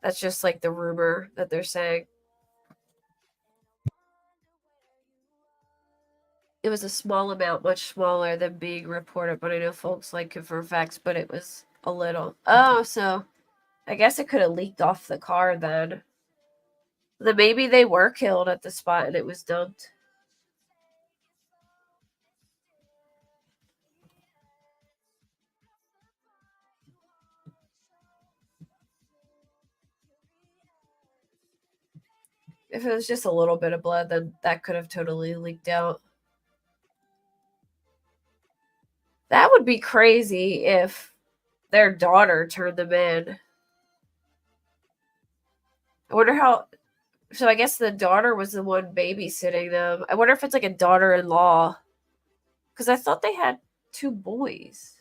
That's just the rumor that they're saying. It was a small amount, much smaller than being reported, but I know folks confirm facts, but it was a little. Oh, so I guess it could have leaked off the car then. Then maybe they were killed at the spot and it was dumped. If it was just a little bit of blood, then that could have totally leaked out. That would be crazy if their daughter turned them in. I wonder how. So I guess the daughter was the one babysitting them. I wonder if it's a daughter-in-law. Because I thought they had 2 boys.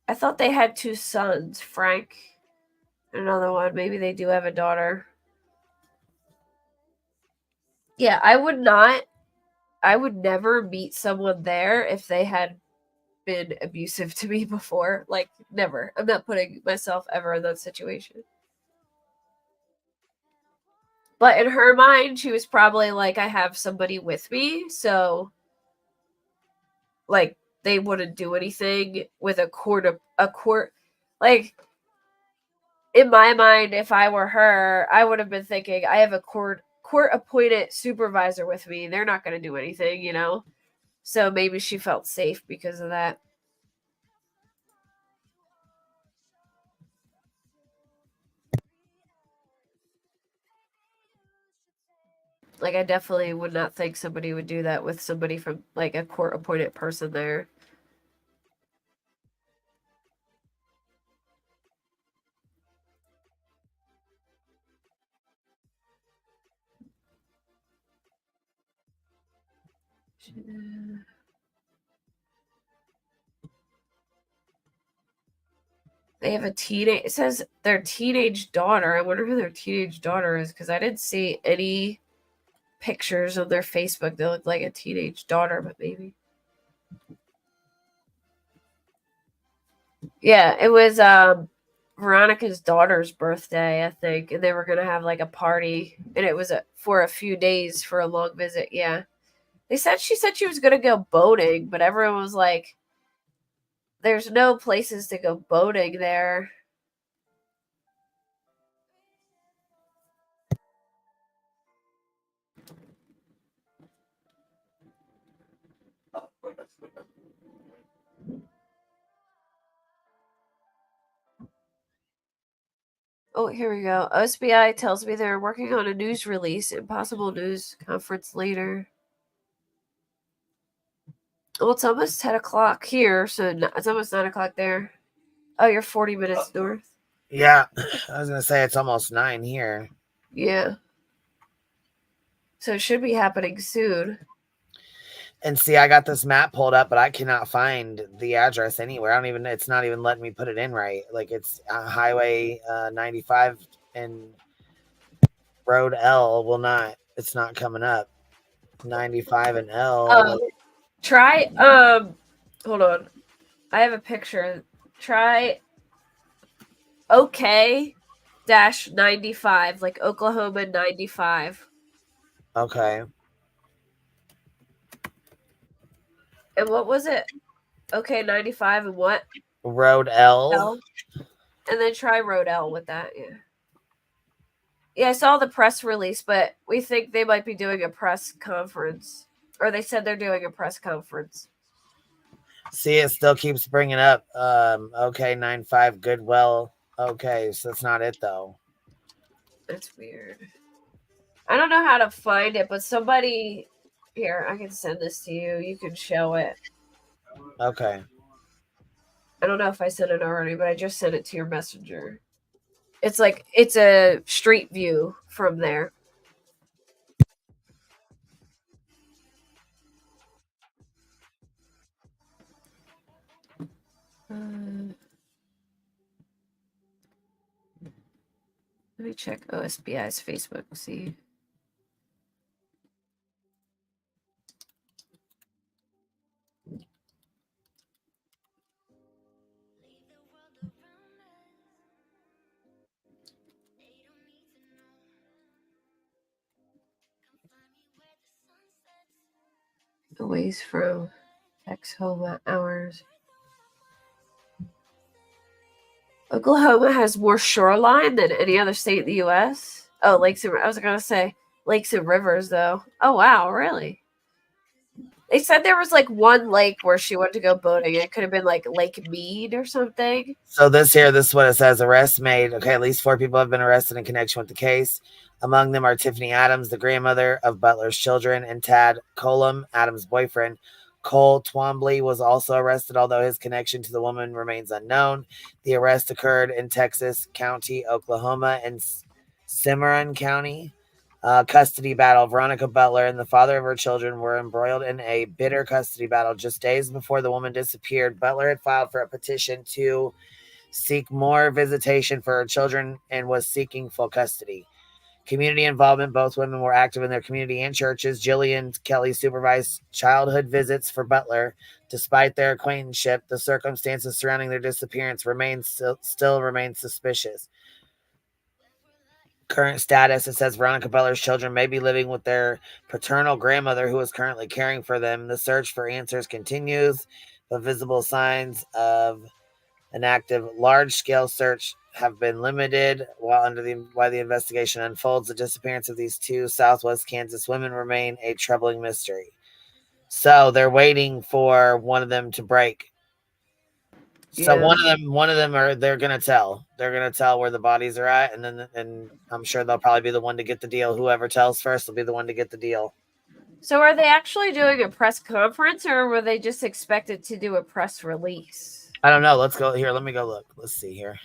I thought they had 2 sons, Frank and another one. Maybe they do have a daughter. Yeah, I would never meet someone there if they had been abusive to me before. Never. I'm not putting myself ever in that situation. But in her mind, she was probably I have somebody with me, so they wouldn't do anything with a court. In my mind, if I were her, I would have been thinking, I have a court appointed supervisor with me. They're not going to do anything, So maybe she felt safe because of that. I definitely would not think somebody would do that with somebody from a court appointed person there. They have a teenage. It says their teenage daughter. I wonder who their teenage daughter is because I didn't see any pictures on their Facebook that looked like a teenage daughter, but maybe. Yeah, it was Veronica's daughter's birthday, I think, and they were gonna have like a party, and it was for a few days for a long visit. Yeah, she said she was gonna go boating, but everyone was like, "There's no places to go boating there." Oh, here we go. OSBI tells me they're working on a news release and possible news conference later. Well, it's almost 10 o'clock here, so it's almost 9 o'clock there. Oh, you're 40 minutes north.
Yeah, I was gonna say it's almost 9 here.
Yeah. So it should be happening soon.
And see, I got this map pulled up, but I cannot find the address anywhere. It's not even letting me put it in right. Like it's Highway 95 and Road L it's not coming up. 95 and L.
Try, hold on. I have a picture. Try OK-95, like Oklahoma 95.
Okay.
And what was it? OK-95 and what?
Road L.
And then try Road L with that, yeah. Yeah, I saw the press release, but we think they might be doing a press conference. Or they said they're doing a press conference.
See, it still keeps bringing up OK-95 Goodwill. Okay, so that's not it, though.
That's weird. I don't know how to find it, but somebody... Here, I can send this to you. You can show it.
Okay.
I don't know if I sent it already, but I just sent it to your messenger. It's like, it's a street view from there. Let me check OSBI's Facebook, see. Away from Oklahoma hours. Oklahoma has more shoreline than any other state in the U.S. Oh, lakes and I was gonna say lakes and rivers though. Oh wow, really? They said there was like one lake where she went to go boating. It could have been like Lake Mead or something.
So this is what it says. Arrests made. Okay, at least 4 people have been arrested in connection with the case. Among them are Tiffany Adams, the grandmother of Butler's children, and Tad Colum, Adams' boyfriend. Cole Twombly was also arrested, although his connection to the woman remains unknown. The arrest occurred in Texas County, Oklahoma, and Cimarron County. Custody battle. Veronica Butler and the father of her children were embroiled in a bitter custody battle just days before the woman disappeared. Butler had filed for a petition to seek more visitation for her children and was seeking full custody. Community involvement. Both women were active in their community and churches. Jillian Kelly supervised childhood visits for Butler. Despite their acquaintanceship, the circumstances surrounding their disappearance still remain suspicious. Current status, it says Veronica Butler's children may be living with their paternal grandmother who is currently caring for them. The search for answers continues, but visible signs of an active large-scale search have been limited while the investigation unfolds. The disappearance of these 2 Southwest Kansas women remain a troubling mystery. So they're waiting for one of them to break. So
Yeah.
one of them they're gonna tell where the bodies are at, and I'm sure they'll probably be the one to get the deal. Whoever tells first will be the one to get the deal.
So are they actually doing a press conference, or were they just expected to do a press release?
I don't know. Let's go here. Let me go look. Let's see here.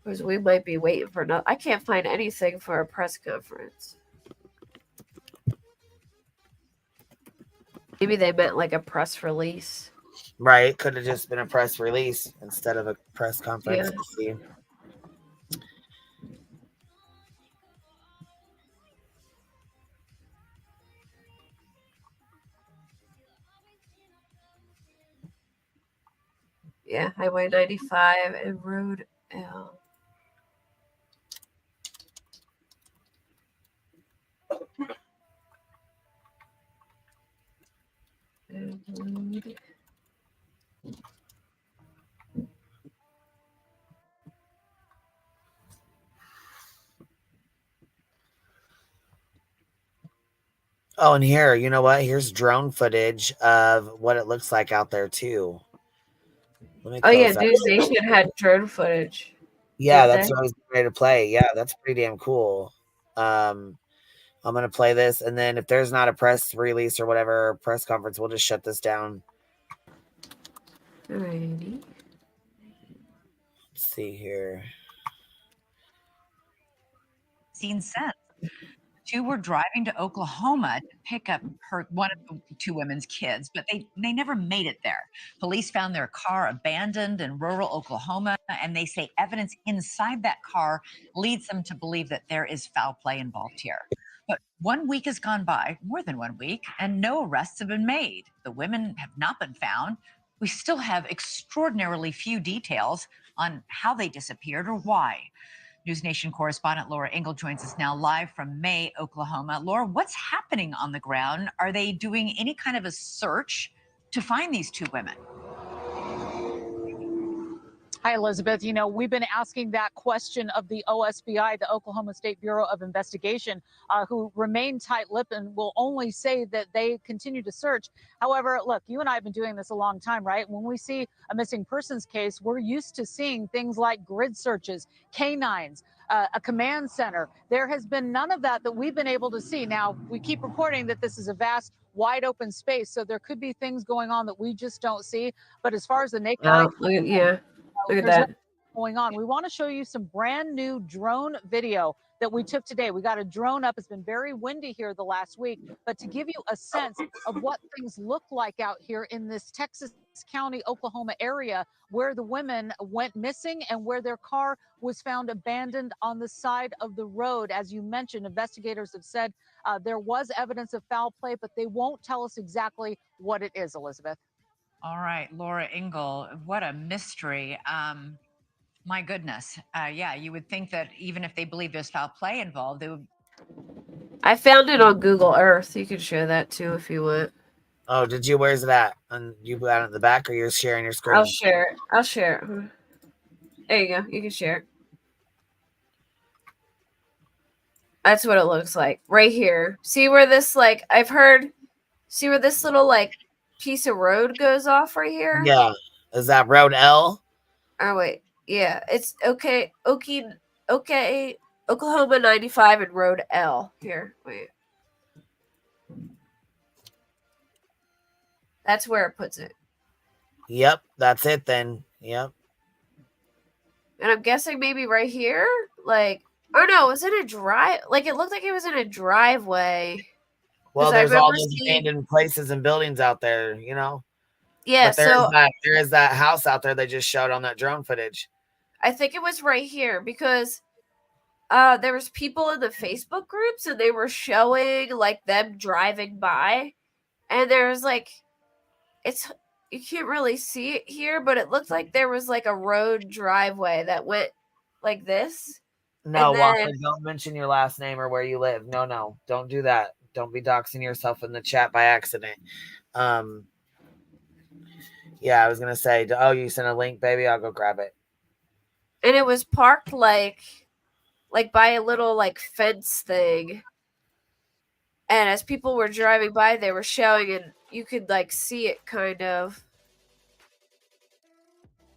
Because we might be waiting for I can't find anything for a press conference. Maybe they meant like a press release.
Right. Could have just been a press release instead of a press conference.
Yeah.
Let's see.
Yeah, Highway 95 and Road L.
Oh, and here, you know what? Here's drone footage of what it looks like out there too. Let me
Oh yeah,
close that.
News Nation had drone footage.
Yeah,
Didn't
that's
they?
what I was ready to play. Yeah, that's pretty damn cool. I'm gonna play this, and then if there's not a press release or whatever press conference, we'll just shut this down.
Alrighty.
Let's see here.
Seen since. Two were driving to Oklahoma to pick up one of the two women's kids, but they never made it there. Police found their car abandoned in rural Oklahoma, and they say evidence inside that car leads them to believe that there is foul play involved here. But 1 week has gone by, more than 1 week, and no arrests have been made. The women have not been found. We still have extraordinarily few details on how they disappeared or why. News Nation correspondent Laura Engel joins us now live from May, Oklahoma. Laura, what's happening on the ground? Are they doing any kind of a search to find these two women?
Hi, Elizabeth. You know, we've been asking that question of the OSBI, the Oklahoma State Bureau of Investigation, who remain tight-lipped and will only say that they continue to search. However, look, you and I have been doing this a long time, right? When we see a missing persons case, we're used to seeing things like grid searches, canines, a command center. There has been none of that we've been able to see. Now, we keep reporting that this is a vast, wide open space, so there could be things going on that we just don't see. But as far as the naked eye,
Yeah. Look at
there's
that.
nothing going on. We want to show you some brand new drone video that we took today. We got a drone up. It's been very windy here the last week, but to give you a sense of what things look like out here in this Texas County, Oklahoma area where the women went missing and where their car was found abandoned on the side of the road. As you mentioned, investigators have said there was evidence of foul play, but they won't tell us exactly what it is, Elizabeth.
All right, Laura Engel, what a mystery. My goodness. Yeah, you would think that even if they believe there's foul play involved, they would.
I found it on Google Earth. You can share that too if you want.
Oh, did you? Where's it at? And you got it in the back, or you're sharing your screen?
I'll share it. I'll share it. There you go. You can share it. That's what it looks like right here. See where this see where this little piece of road goes off right here?
Yeah. Is that Road L?
Oh wait. Yeah, it's okay. Oklahoma 95 and Road L. Here, wait. That's where it puts it.
Yep, that's it then. Yep.
And I'm guessing maybe right here? Oh no, it was in a drive. It looked like it was in a driveway.
Well, there's all those abandoned places and buildings out there, you know?
Yeah,
but there is that house out there they just showed on that drone footage.
I think it was right here because there was people in the Facebook groups and they were showing them driving by, and there was you can't really see it here, but it looked like there was a road driveway that went like this.
No, Walker, don't mention your last name or where you live. No, don't do that. Don't be doxing yourself in the chat by accident. Yeah, I was gonna say, oh, you sent a link, baby. I'll go grab it.
And it was parked by a little fence thing. And as people were driving by, they were showing, and you could see it kind of.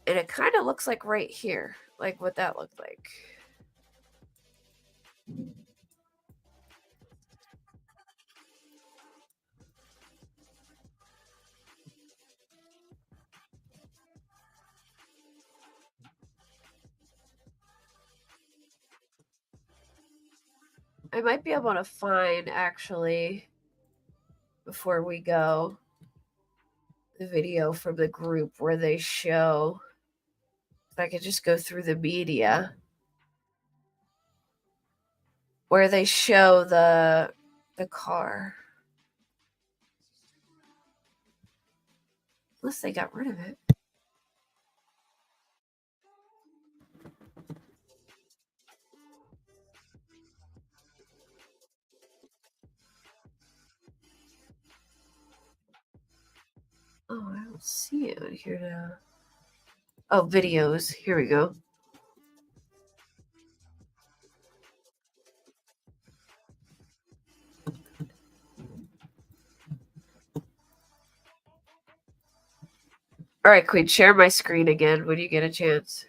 And it kind of looks like right here, like what that looked like. I might be able to find, actually, before we go, the video from the group where they show. If I could just go through the media, where they show the car. Unless they got rid of it. Let's see it here now. Oh, videos. Here we go. All right, Queen, share my screen again when you get a chance.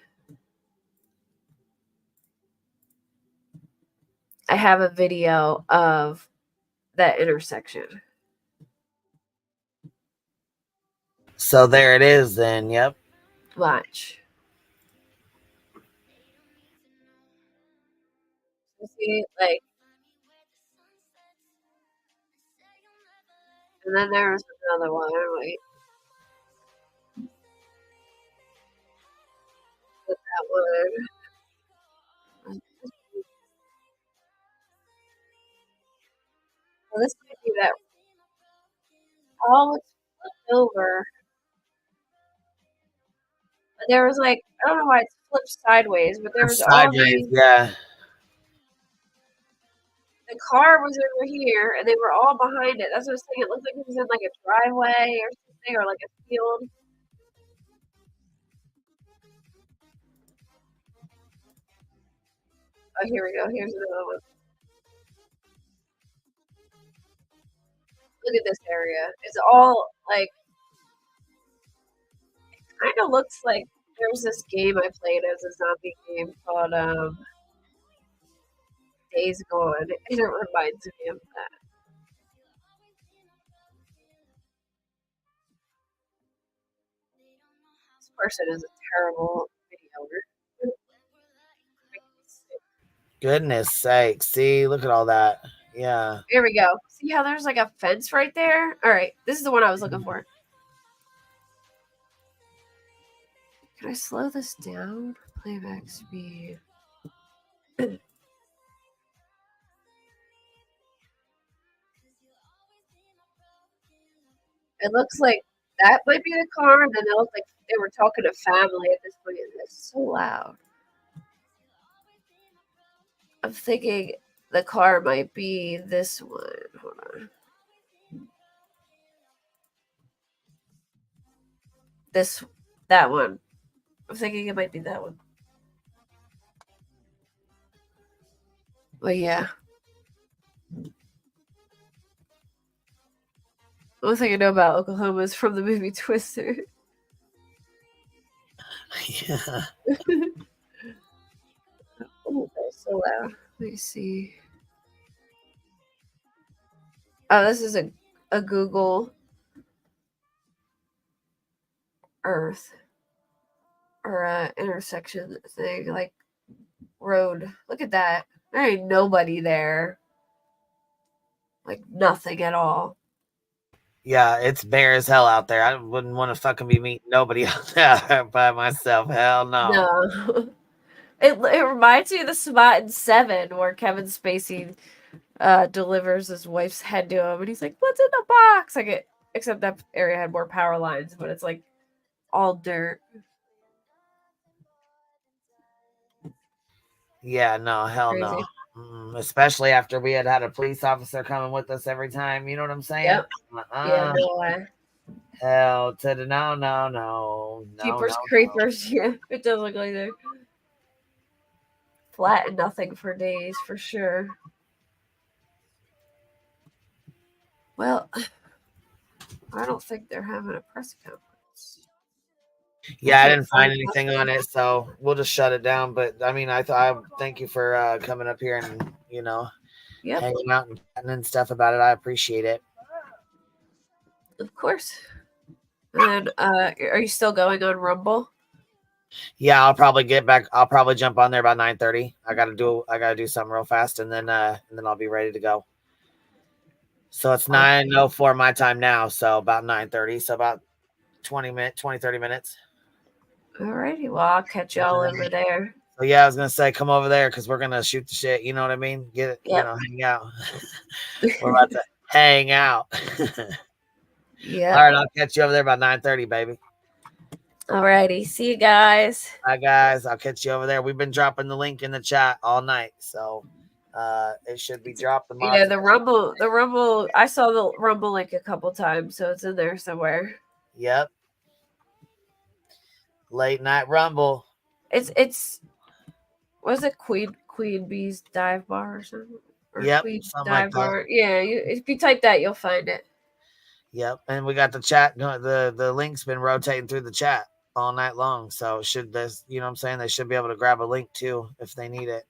I have a video of that intersection.
So there it is then. Yep.
Watch. See, like, and then there was another one. Wait. That one. Well, this might be that. Oh, it's flipped over. But there was like, I don't know why it's flipped sideways, but there was all
Sideways.
these.
Yeah.
The car was over here, and they were all behind it. That's what I was saying. It looked like it was in like a driveway or something, or like a field. Oh, here we go. Here's another one. Look at this area. It's all like, it kind of looks like there's this game I played as a zombie game called Days Gone, and it reminds me of that. This person is a terrible videoer.
Goodness sake. See, look at all that. Yeah.
Here we go. See how there's like a fence right there? All right, this is the one I was looking for. Can I slow this down? Playback speed. It looks like that might be the car, and then it looked like they were talking to family at this point. It's so loud. I'm thinking the car might be this one. Hold on. That one. I'm thinking it might be that one. But yeah. The only thing I know about Oklahoma is from the movie Twister.
Yeah.
Oh, that's so loud. Let me see. Oh, this is a Google Earth or intersection thing, like road. Look at that. There ain't nobody there. Like nothing at all.
Yeah, it's bare as hell out there. I wouldn't want to fucking be meeting nobody out there by myself. Hell no.
No. It reminds me of the spot in Seven where Kevin Spacey delivers his wife's head to him, and he's like, "What's in the box?" Like except that area had more power lines, but it's like all dirt.
Yeah, no, hell
Crazy.
no. Especially after we had a police officer coming with us every time. You know what I'm saying?
Yep. Yeah, no way.
Hell to the no.
Jeepers Creepers. Yeah, it does look like they're flat and nothing for days for sure. Well, I don't think they're having a press conference.
Yeah, I didn't find anything on it, so we'll just shut it down. But I mean, I thank you for coming up here and hanging out and chatting and stuff about it. I appreciate it.
Of course. And are you still going on Rumble?
Yeah, I'll probably get back. I'll probably jump on there about 9:30. I gotta do something real fast, and then I'll be ready to go. So it's 9:04 my time now, so about 9:30. So about 20, 30 minutes.
Alrighty, well, I'll catch y'all over there.
So yeah, I was gonna say come over there because we're gonna shoot the shit. You know what I mean? Get it, hang out. We're about to hang out.
Yeah.
All right, I'll catch you over there about 9:30, baby.
Alrighty, see you guys.
Bye, guys. I'll catch you over there. We've been dropping the link in the chat all night, so it should be dropped tomorrow.
Yeah, the Rumble. I saw the Rumble link a couple times, so it's in there somewhere.
Yep. Late night rumble.
It's was it Queen Bee's Dive Bar or something? Or
Yep,
Queen
something
Dive
like that.
Bar. Yeah, if you type that, you'll find it.
Yep, and we got the chat. The link's been rotating through the chat all night long. So should this, you know what I'm saying? They should be able to grab a link too if they need it.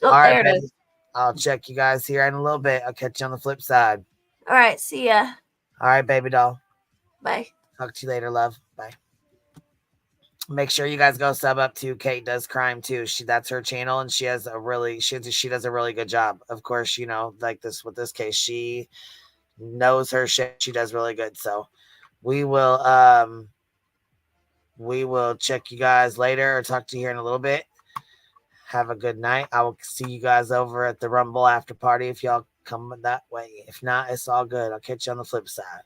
Oh,
All right,
there it
baby.
is.
I'll check you guys here in a little bit. I'll catch you on the flip side.
All right, see ya.
All right, baby doll.
Bye.
Talk to you later, love. Bye. Make sure you guys go sub up to Kate Does Crime too. That's her channel, and she does a really good job. Of course, you know, like this with this case, she knows her shit. She does really good. So we will check you guys later or talk to you here in a little bit. Have a good night. I will see you guys over at the Rumble after party if y'all come that way. If not, it's all good. I'll catch you on the flip side.